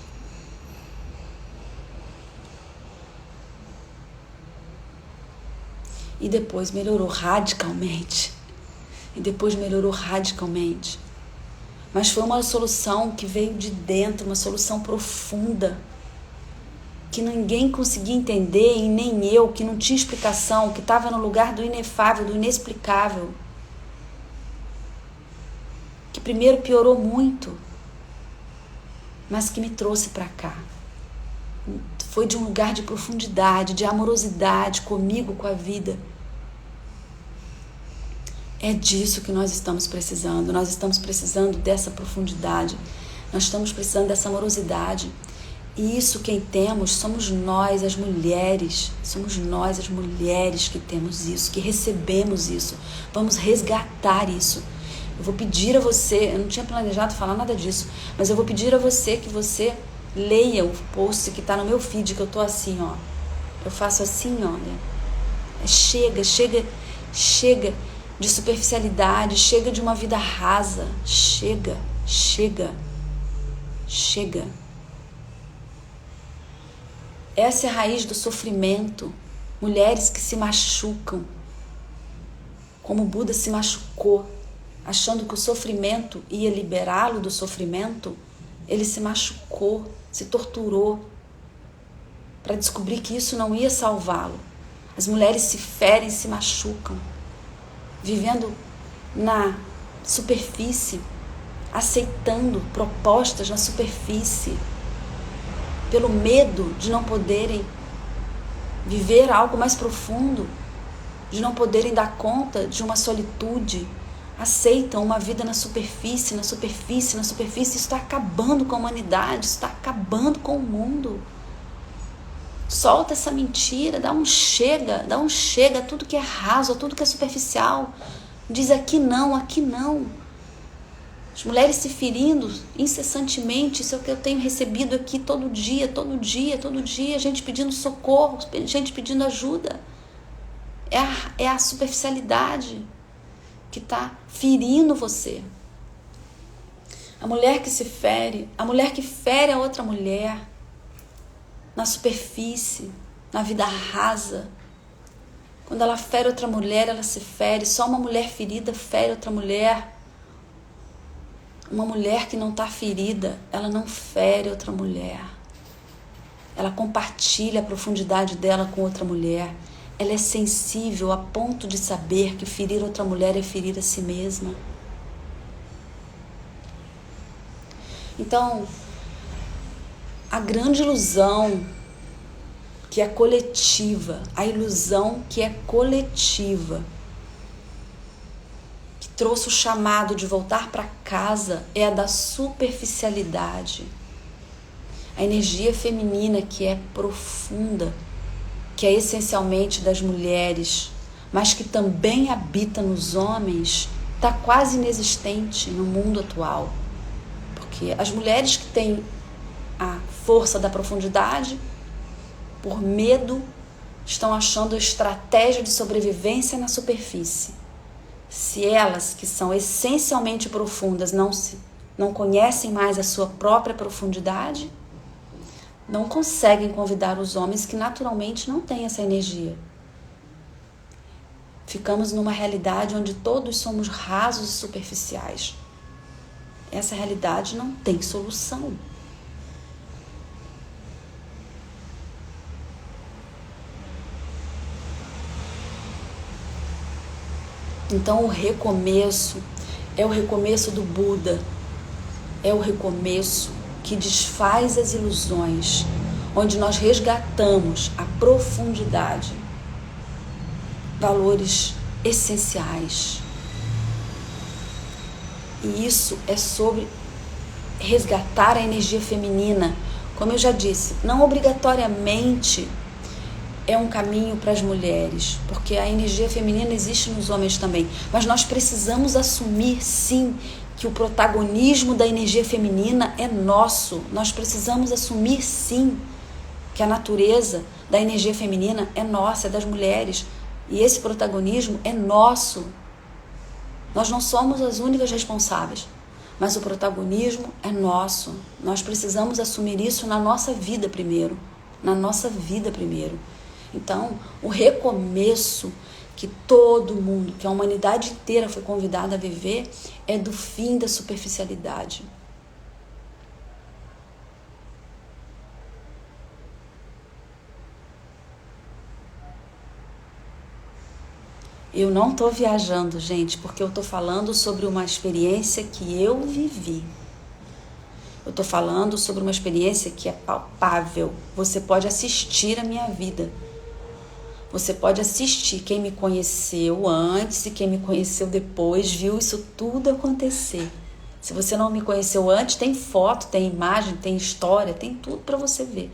E depois melhorou radicalmente. Mas foi uma solução que veio de dentro, uma solução profunda, que ninguém conseguia entender, e nem eu, que não tinha explicação, que estava no lugar do inefável, do inexplicável. Que primeiro piorou muito, mas que me trouxe para cá. Foi de um lugar de profundidade, de amorosidade comigo, com a vida. É disso que nós estamos precisando. Nós estamos precisando dessa profundidade. Nós estamos precisando dessa amorosidade. E isso quem temos somos nós, as mulheres. Somos nós, as mulheres, que temos isso, que recebemos isso. Vamos resgatar isso. Eu vou pedir a você, eu não tinha planejado falar nada disso, mas eu vou pedir a você que você leia o post que está no meu feed, que eu tô assim, ó. Eu faço assim, olha. Chega de superficialidade, chega de uma vida rasa, chega. Essa é a raiz do sofrimento. Mulheres que se machucam, como o Buda se machucou, achando que o sofrimento ia liberá-lo do sofrimento, ele se machucou, se torturou, para descobrir que isso não ia salvá-lo. As mulheres se ferem, se machucam, vivendo na superfície, aceitando propostas na superfície, pelo medo de não poderem viver algo mais profundo, de não poderem dar conta de uma solitude, aceitam uma vida na superfície. Isso está acabando com a humanidade, isso está acabando com o mundo. Solta essa mentira, dá um chega a tudo que é raso, a tudo que é superficial. Diz aqui não. As mulheres se ferindo incessantemente, isso é o que eu tenho recebido aqui todo dia, gente pedindo socorro, gente pedindo ajuda. É a superficialidade que está ferindo você. A mulher que se fere, a mulher que fere a outra mulher, na superfície, na vida rasa. Quando ela fere outra mulher, ela se fere. Só uma mulher ferida fere outra mulher. Uma mulher que não está ferida, ela não fere outra mulher. Ela compartilha a profundidade dela com outra mulher. Ela é sensível a ponto de saber que ferir outra mulher é ferir a si mesma. Então, a grande ilusão que é coletiva, que trouxe o chamado de voltar para casa, é a da superficialidade. A energia feminina que é profunda, que é essencialmente das mulheres, mas que também habita nos homens, está quase inexistente no mundo atual. Porque as mulheres que têm a força da profundidade, por medo, estão achando a estratégia de sobrevivência na superfície. Se elas, que são essencialmente profundas, não conhecem mais a sua própria profundidade, não conseguem convidar os homens que naturalmente não têm essa energia. Ficamos numa realidade onde todos somos rasos e superficiais. Essa realidade não tem solução. Então o recomeço é o recomeço do Buda, é o recomeço que desfaz as ilusões, onde nós resgatamos a profundidade, valores essenciais. E isso é sobre resgatar a energia feminina. Como eu já disse, não obrigatoriamente é um caminho para as mulheres, porque a energia feminina existe nos homens também, mas nós precisamos assumir, sim, que o protagonismo da energia feminina é nosso. Nós precisamos assumir, sim, que a natureza da energia feminina é nossa, é das mulheres, e esse protagonismo é nosso. Nós não somos as únicas responsáveis, mas o protagonismo é nosso. Nós precisamos assumir isso na nossa vida primeiro, Então, o recomeço que todo mundo, que a humanidade inteira foi convidada a viver, é do fim da superficialidade. Eu não estou viajando, gente, porque eu estou falando sobre uma experiência que eu vivi. Eu estou falando sobre uma experiência que é palpável. Você pode assistir a minha vida. Você pode assistir. Quem me conheceu antes e quem me conheceu depois viu isso tudo acontecer. Se você não me conheceu antes, tem foto, tem imagem, tem história, tem tudo para você ver.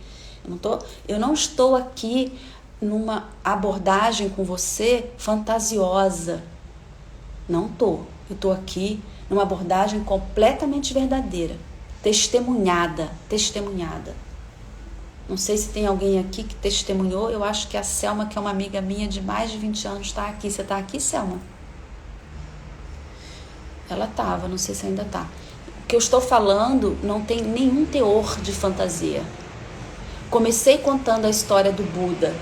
Eu não estou aqui numa abordagem com você fantasiosa. Não estou. Eu estou aqui numa abordagem completamente verdadeira, testemunhada. Não sei se tem alguém aqui que testemunhou. Eu acho que a Selma, que é uma amiga minha de mais de 20 anos, está aqui. Você está aqui, Selma? Ela estava, não sei se ainda está. O que eu estou falando não tem nenhum teor de fantasia. Comecei contando a história do Buda.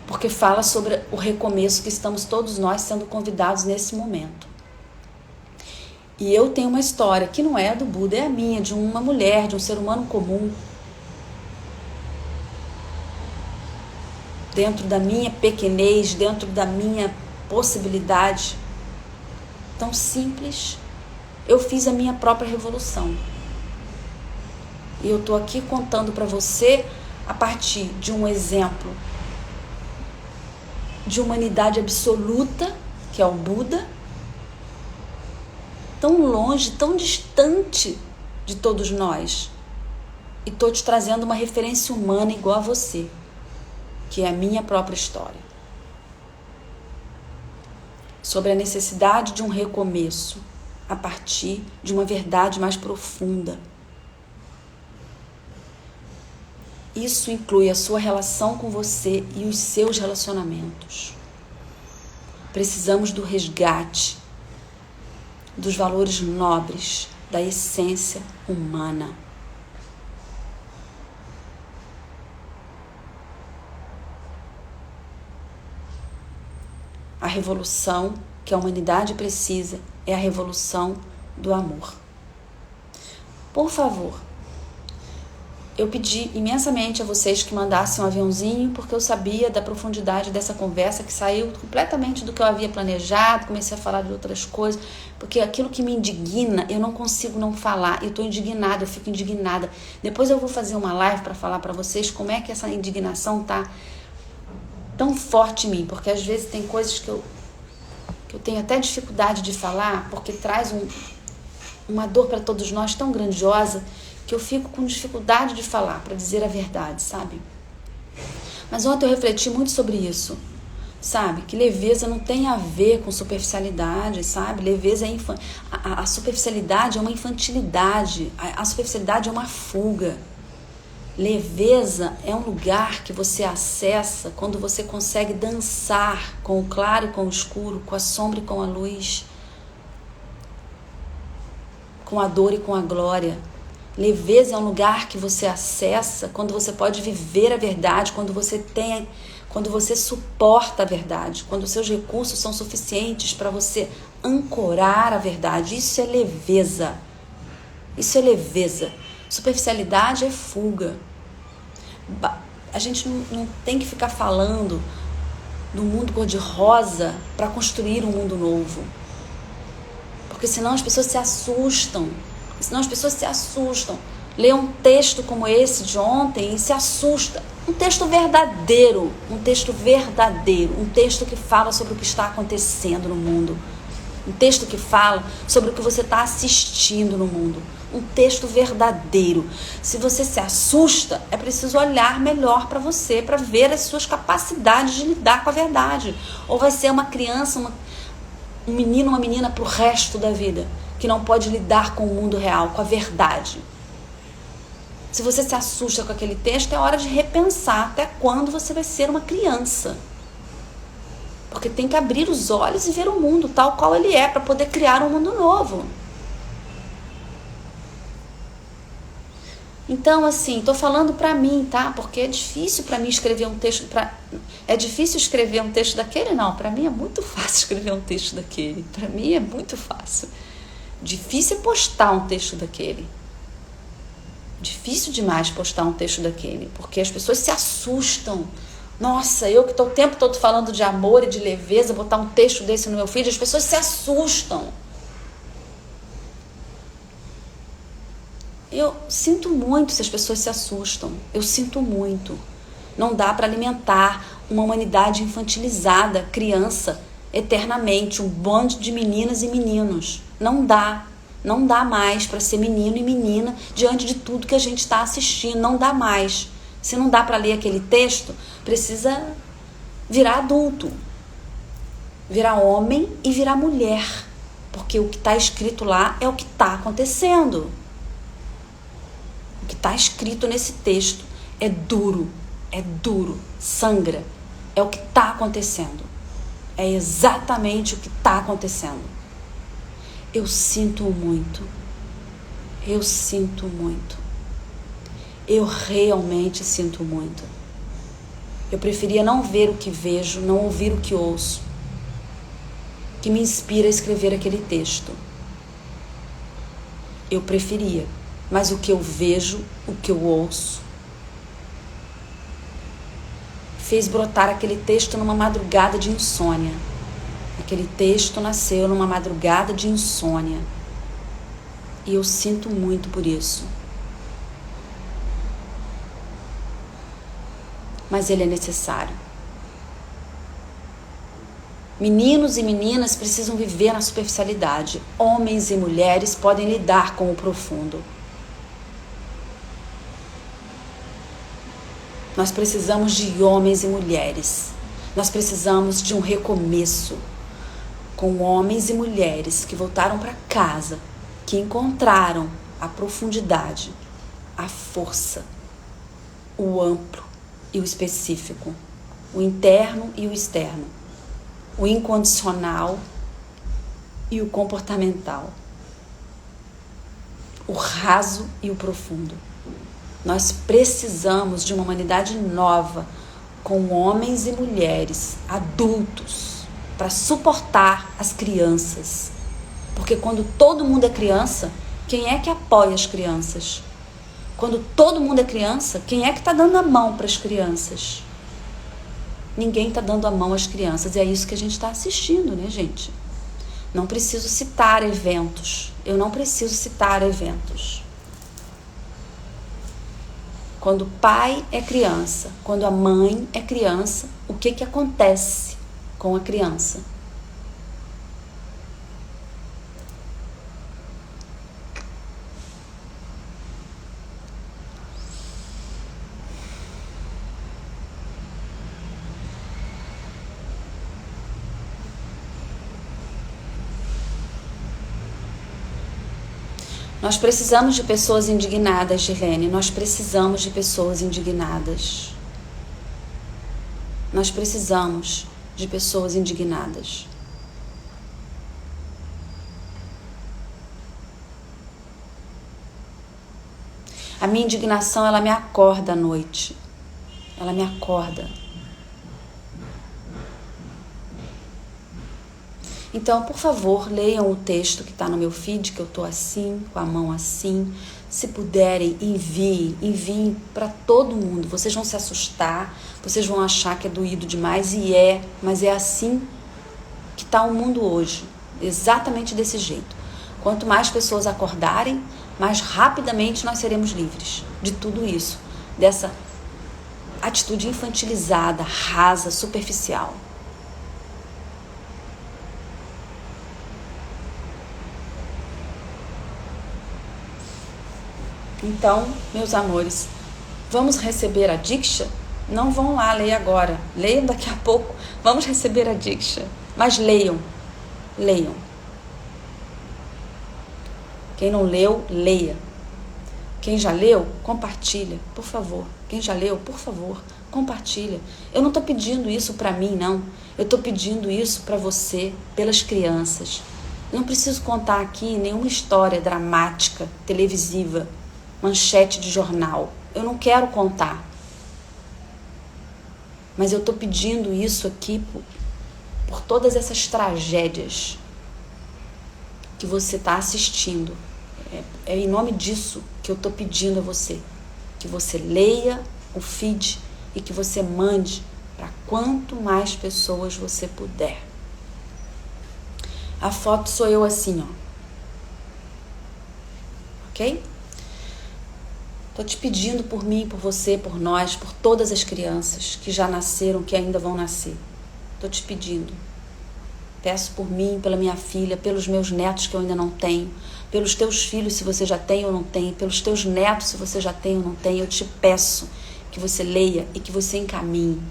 Porque fala sobre o recomeço que estamos todos nós sendo convidados nesse momento. E eu tenho uma história que não é a do Buda, é a minha, de uma mulher, de um ser humano comum. Dentro da minha pequenez, dentro da minha possibilidade tão simples, eu fiz a minha própria revolução. E eu estou aqui contando para você a partir de um exemplo de humanidade absoluta, que é o Buda, tão longe, tão distante de todos nós. E estou te trazendo uma referência humana igual a você, que é a minha própria história. Sobre a necessidade de um recomeço a partir de uma verdade mais profunda. Isso inclui a sua relação com você e os seus relacionamentos. Precisamos do resgate dos valores nobres, da essência humana. A revolução que a humanidade precisa é a revolução do amor. Por favor, eu pedi imensamente a vocês que mandassem um aviãozinho, porque eu sabia da profundidade dessa conversa, que saiu completamente do que eu havia planejado. Comecei a falar de outras coisas, porque aquilo que me indigna, eu não consigo não falar. Eu estou indignada, eu fico indignada. Depois eu vou fazer uma live para falar para vocês como é que essa indignação está tão forte em mim, porque às vezes tem coisas que eu tenho até dificuldade de falar, porque traz uma dor para todos nós tão grandiosa, que eu fico com dificuldade de falar, para dizer a verdade, sabe? Mas ontem eu refleti muito sobre isso, sabe? Que leveza não tem a ver com superficialidade, sabe? Leveza é a superficialidade é uma infantilidade, a superficialidade é uma fuga. Leveza é um lugar que você acessa quando você consegue dançar com o claro e com o escuro, com a sombra e com a luz, com a dor e com a glória. Leveza é um lugar que você acessa quando você pode viver a verdade, quando você suporta a verdade, quando os seus recursos são suficientes para você ancorar a verdade. Isso é leveza. Isso é leveza. Superficialidade é fuga. A gente não tem que ficar falando do mundo cor-de-rosa para construir um mundo novo. Porque senão as pessoas se assustam. Lê um texto como esse de ontem e se assusta. Um texto verdadeiro, um texto que fala sobre o que está acontecendo no mundo. Um texto que fala sobre o que você está assistindo no mundo. Um texto verdadeiro. Se você se assusta, é preciso olhar melhor para você, para ver as suas capacidades de lidar com a verdade. Ou vai ser uma criança, um menino, uma menina para o resto da vida, que não pode lidar com o mundo real, com a verdade. Se você se assusta com aquele texto, é hora de repensar até quando você vai ser uma criança. Porque tem que abrir os olhos e ver o mundo tal qual ele é, para poder criar um mundo novo. Então, assim, tô falando para mim, tá? Porque é difícil para mim escrever um texto. É difícil escrever um texto daquele? Não, para mim é muito fácil escrever um texto daquele. Para mim é muito fácil. Difícil é postar um texto daquele. Difícil demais postar um texto daquele, porque as pessoas se assustam. Nossa, eu que estou o tempo todo falando de amor e de leveza, botar um texto desse no meu feed, as pessoas se assustam. Eu sinto muito se as pessoas se assustam. Eu sinto muito. Não dá para alimentar uma humanidade infantilizada, criança, eternamente, um bando de meninas e meninos. Não dá. Não dá mais para ser menino e menina diante de tudo que a gente está assistindo. Não dá mais. Se não dá para ler aquele texto, precisa virar adulto, virar homem e virar mulher, porque o que está escrito lá é o que está acontecendo. O que está escrito nesse texto é duro, sangra, é o que está acontecendo, é exatamente o que está acontecendo. Eu sinto muito, eu realmente sinto muito. Eu preferia não ver o que vejo, não ouvir o que ouço, que me inspira a escrever aquele texto. Eu preferia, mas o que eu vejo, o que eu ouço, fez brotar aquele texto numa madrugada de insônia. Aquele texto nasceu numa madrugada de insônia. E eu sinto muito por isso. Mas ele é necessário. Meninos e meninas precisam viver na superficialidade. Homens e mulheres podem lidar com o profundo. Nós precisamos de homens e mulheres. Nós precisamos de um recomeço com homens e mulheres que voltaram para casa, que encontraram a profundidade, a força, o amplo e o específico, o interno e o externo, o incondicional e o comportamental, o raso e o profundo. Nós precisamos de uma humanidade nova, com homens e mulheres adultos, para suportar as crianças. Porque quando todo mundo é criança, quem é que apoia as crianças? Quando todo mundo é criança, quem é que está dando a mão para as crianças? Ninguém está dando a mão às crianças. E é isso que a gente está assistindo, né, gente? Não preciso citar eventos. Eu não preciso citar eventos. Quando o pai é criança, quando a mãe é criança, o que acontece com a criança? Nós precisamos de pessoas indignadas, Gilene. Nós precisamos de pessoas indignadas. Nós precisamos de pessoas indignadas. A minha indignação, ela me acorda à noite. Ela me acorda. Então, por favor, leiam o texto que está no meu feed, que eu estou assim, com a mão assim. Se puderem, enviem para todo mundo. Vocês vão se assustar, vocês vão achar que é doído demais, mas é assim que está o mundo hoje. Exatamente desse jeito. Quanto mais pessoas acordarem, mais rapidamente nós seremos livres de tudo isso, dessa atitude infantilizada, rasa, superficial. Então, meus amores, vamos receber a Diksha? Não vão lá ler agora, leiam daqui a pouco, vamos receber a Diksha, mas leiam. Quem não leu, leia. Quem já leu, compartilha, por favor. Quem já leu, por favor, compartilha. Eu não estou pedindo isso para mim, não. Eu estou pedindo isso para você, pelas crianças. Eu não preciso contar aqui nenhuma história dramática, televisiva, manchete de jornal. Eu não quero contar. Mas eu estou pedindo isso aqui por todas essas tragédias que você está assistindo. É em nome disso que eu estou pedindo a você. Que você leia o feed e que você mande para quanto mais pessoas você puder. A foto sou eu assim, ó. Ok? Estou te pedindo por mim, por você, por nós, por todas as crianças que já nasceram, que ainda vão nascer. Estou te pedindo. Peço por mim, pela minha filha, pelos meus netos que eu ainda não tenho, pelos teus filhos, se você já tem ou não tem, pelos teus netos, se você já tem ou não tem. Eu te peço que você leia e que você encaminhe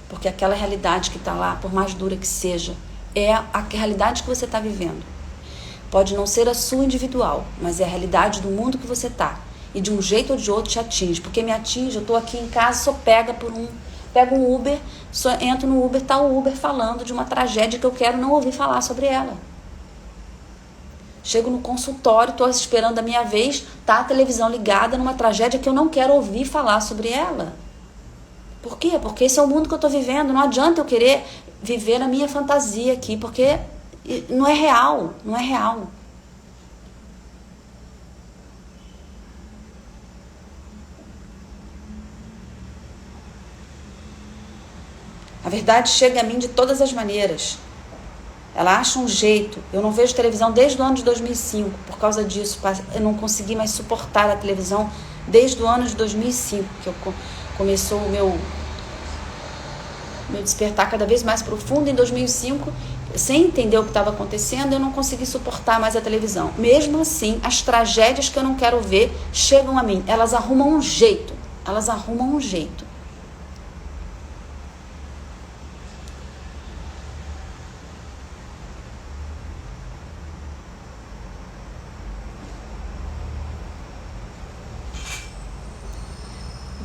Porque aquela realidade que está lá, por mais dura que seja, é a realidade que você está vivendo. Pode não ser a sua individual, mas é a realidade do mundo que você está. E de um jeito ou de outro te atinge. Porque me atinge, eu estou aqui em casa, sou pega por pego um Uber, entro no Uber, tá o Uber falando de uma tragédia que eu quero não ouvir falar sobre ela. Chego no consultório, estou esperando a minha vez, tá a televisão ligada numa tragédia que eu não quero ouvir falar sobre ela. Por quê? Porque esse é o mundo que eu estou vivendo. Não adianta eu querer viver na minha fantasia aqui, porque não é real, não é real. A verdade chega a mim de todas as maneiras. Ela acha um jeito. Eu não vejo televisão desde o ano de 2005. Por causa disso, eu não consegui mais suportar a televisão desde o ano de 2005, que começou o meu despertar cada vez mais profundo. Em 2005, sem entender o que estava acontecendo, eu não consegui suportar mais a televisão. Mesmo assim, as tragédias que eu não quero ver chegam a mim. Elas arrumam um jeito. Elas arrumam um jeito.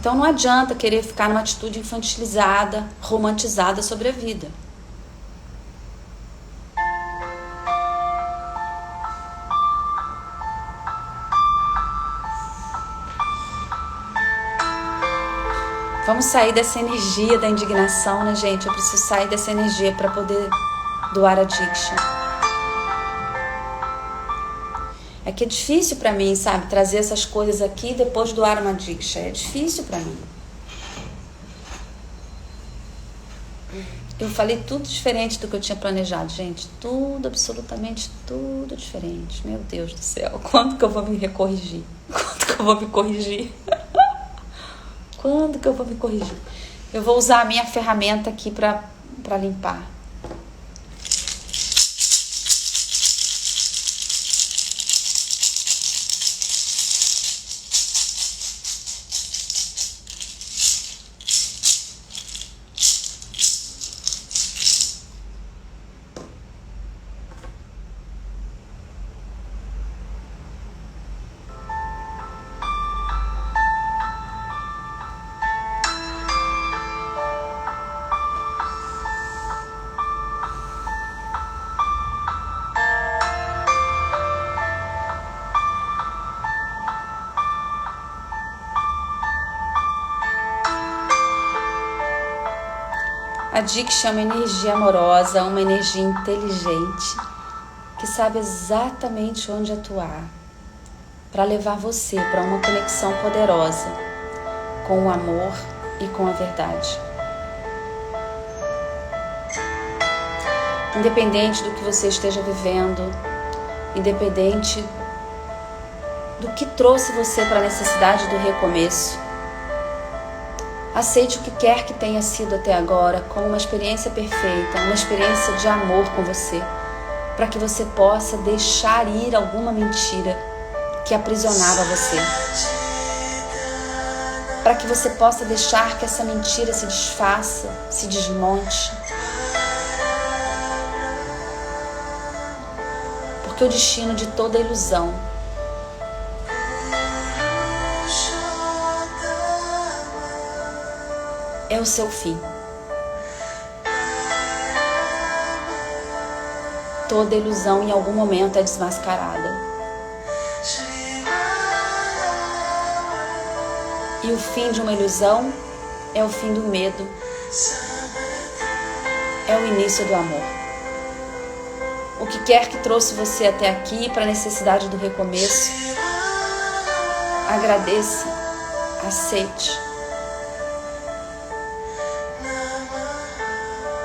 Então não adianta querer ficar numa atitude infantilizada, romantizada sobre a vida. Vamos sair dessa energia da indignação, né, gente? Eu preciso sair dessa energia para poder doar a Diksha. É que é difícil para mim, sabe, trazer essas coisas aqui e depois doar uma Diksha. É difícil para mim. Eu falei tudo diferente do que eu tinha planejado, gente. Tudo, absolutamente tudo diferente. Meu Deus do céu. Quando que eu vou me recorrigir? Quando que eu vou me corrigir? Quando que eu vou me corrigir? Eu vou usar a minha ferramenta aqui para limpar. A Diksha é uma energia amorosa, uma energia inteligente, que sabe exatamente onde atuar para levar você para uma conexão poderosa com o amor e com a verdade. Independente do que você esteja vivendo, independente do que trouxe você para a necessidade do recomeço, aceite o que quer que tenha sido até agora como uma experiência perfeita, uma experiência de amor com você, para que você possa deixar ir alguma mentira que aprisionava você. Para que você possa deixar que essa mentira se desfaça, se desmonte. Porque o destino de toda ilusão é o seu fim. Toda ilusão em algum momento é desmascarada. E o fim de uma ilusão é o fim do medo. É o início do amor. O que quer que trouxe você até aqui para a necessidade do recomeço, agradeça, aceite.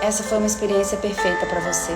Essa foi uma experiência perfeita para você.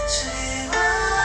Shiva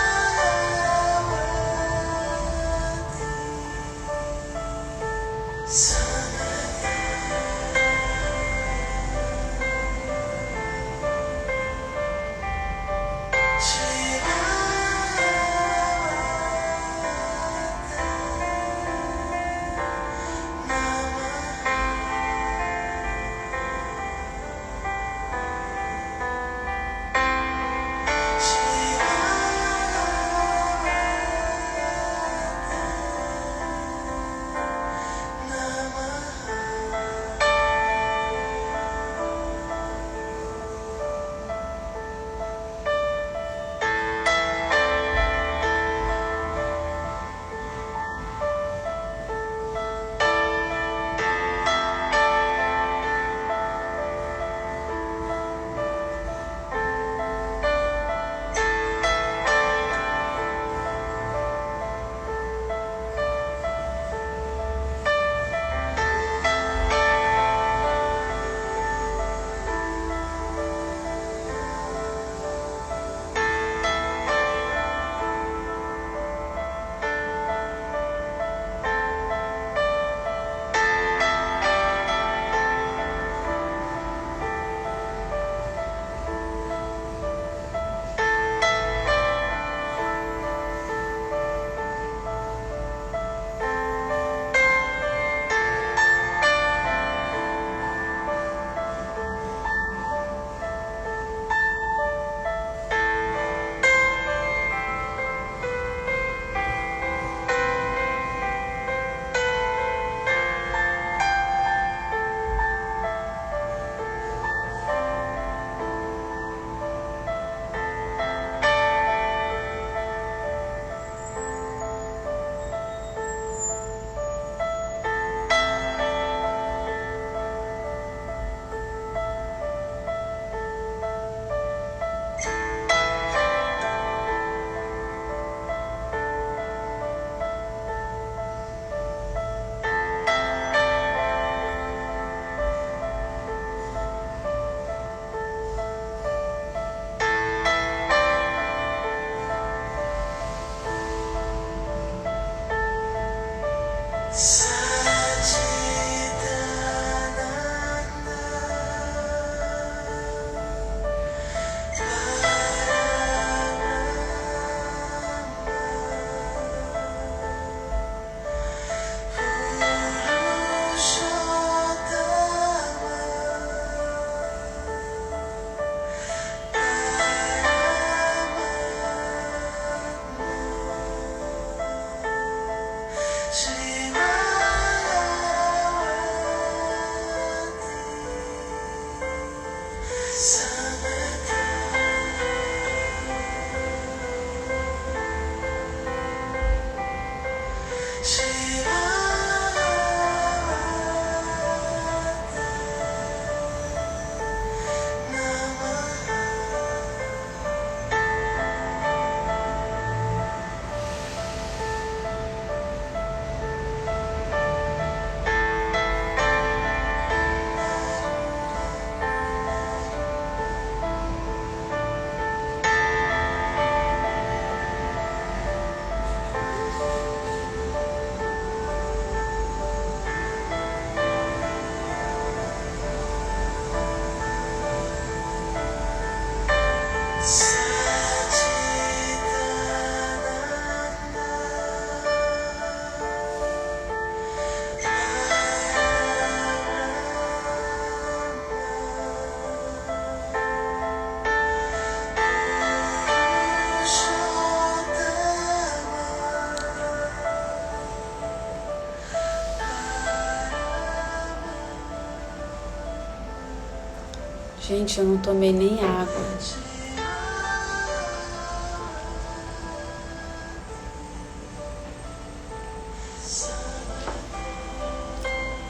Gente, eu não tomei nem água.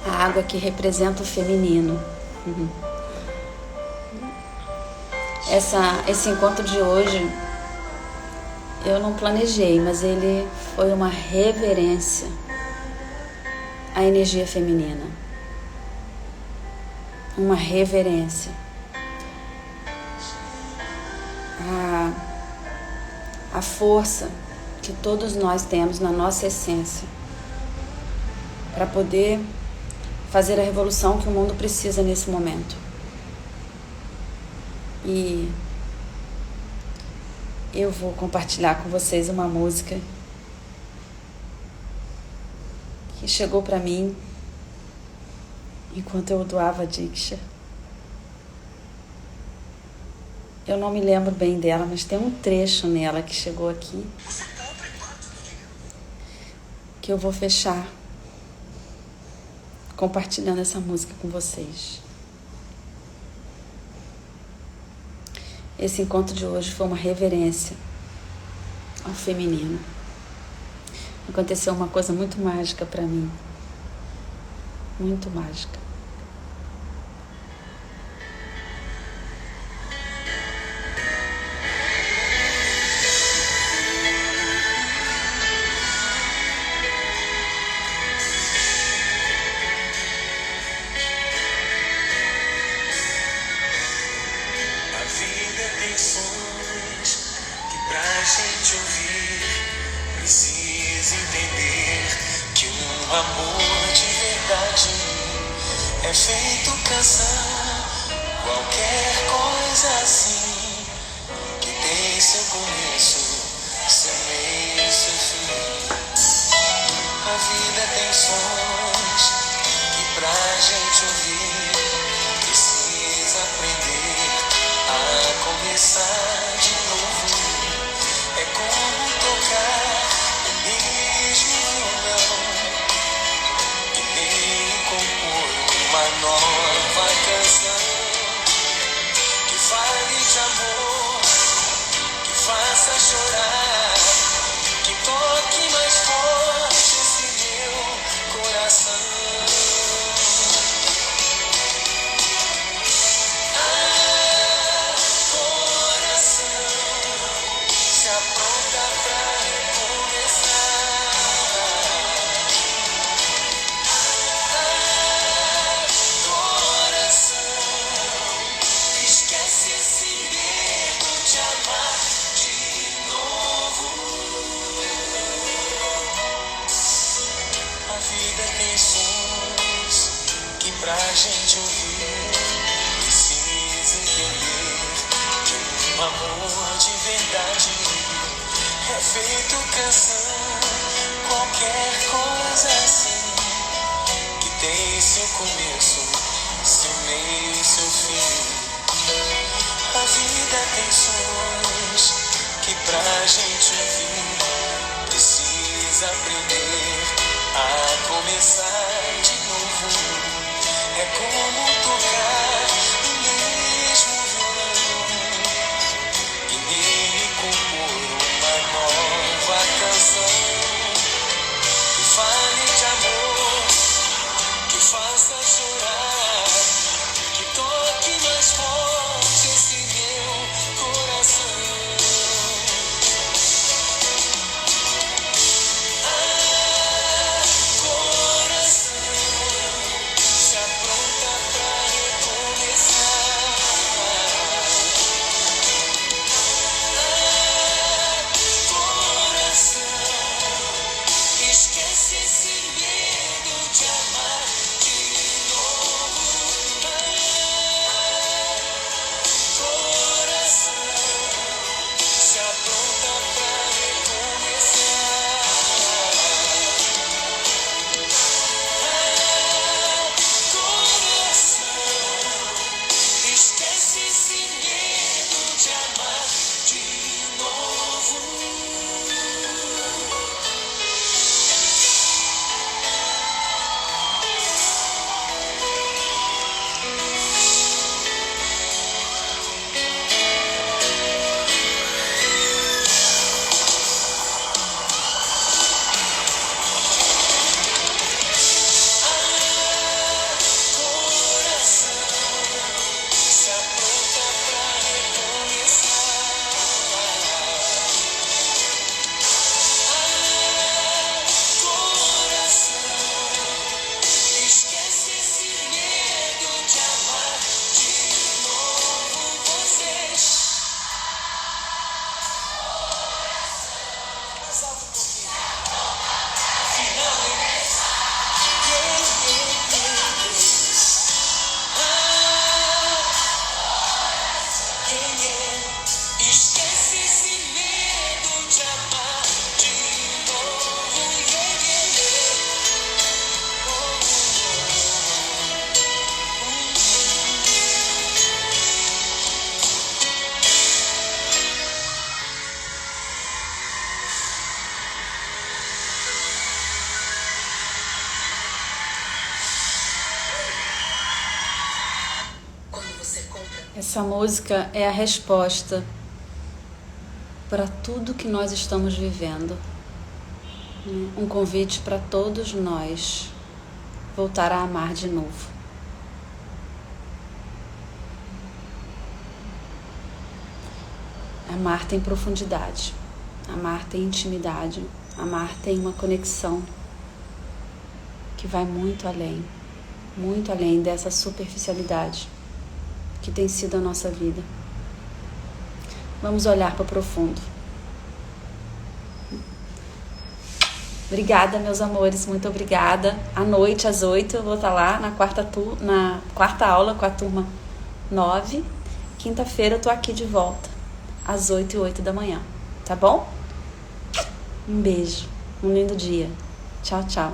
A água que representa o feminino. Esse encontro de hoje eu não planejei, mas ele foi uma reverência à energia feminina. Uma reverência à força que todos nós temos na nossa essência para poder fazer a revolução que o mundo precisa nesse momento. E eu vou compartilhar com vocês uma música que chegou para mim enquanto eu doava a Diksha. Eu não me lembro bem dela, mas tem um trecho nela que chegou aqui que eu vou fechar compartilhando essa música com vocês. Esse encontro de hoje foi uma reverência ao feminino. Aconteceu uma coisa muito mágica para mim. Muito mágica. Gente ouvir, precisa entender que um amor de verdade é feito canção, qualquer coisa assim, que tem seu começo, seu meio e seu fim. A vida tem sons que pra gente ouvir precisa aprender a começar de novo. É como tocar o mesmo violão e nem compor uma nova canção que fale de amor, que faça chorar, que toque mais forte esse meu coração. Pra gente ouvir, precisa entender que um amor de verdade é feito canção, qualquer coisa assim, que tem seu começo, seu meio e seu fim. A vida tem sons que pra gente ouvir, precisa aprender a começar de novo. É como tocar o mesmo violão e nele compor uma nova canção que fale de amor, que faça chorar, que toque mais forte esse meu coração. Coração se apronta pra recomeçar. quem é. Esquece esse medo de amar de novo. Yeah, yeah, yeah. Quando você compra. Essa música é a resposta para tudo que nós estamos vivendo. Um convite para todos nós voltar a amar de novo. Amar tem profundidade, amar tem intimidade, amar tem uma conexão que vai muito além dessa superficialidade que tem sido a nossa vida. Vamos olhar para o profundo. Obrigada, meus amores, muito obrigada. À noite, às 8, eu vou estar lá na quarta aula com a turma 9. Quinta-feira eu tô aqui de volta, às 8 e 8 da manhã, tá bom? Um beijo, um lindo dia. Tchau, tchau.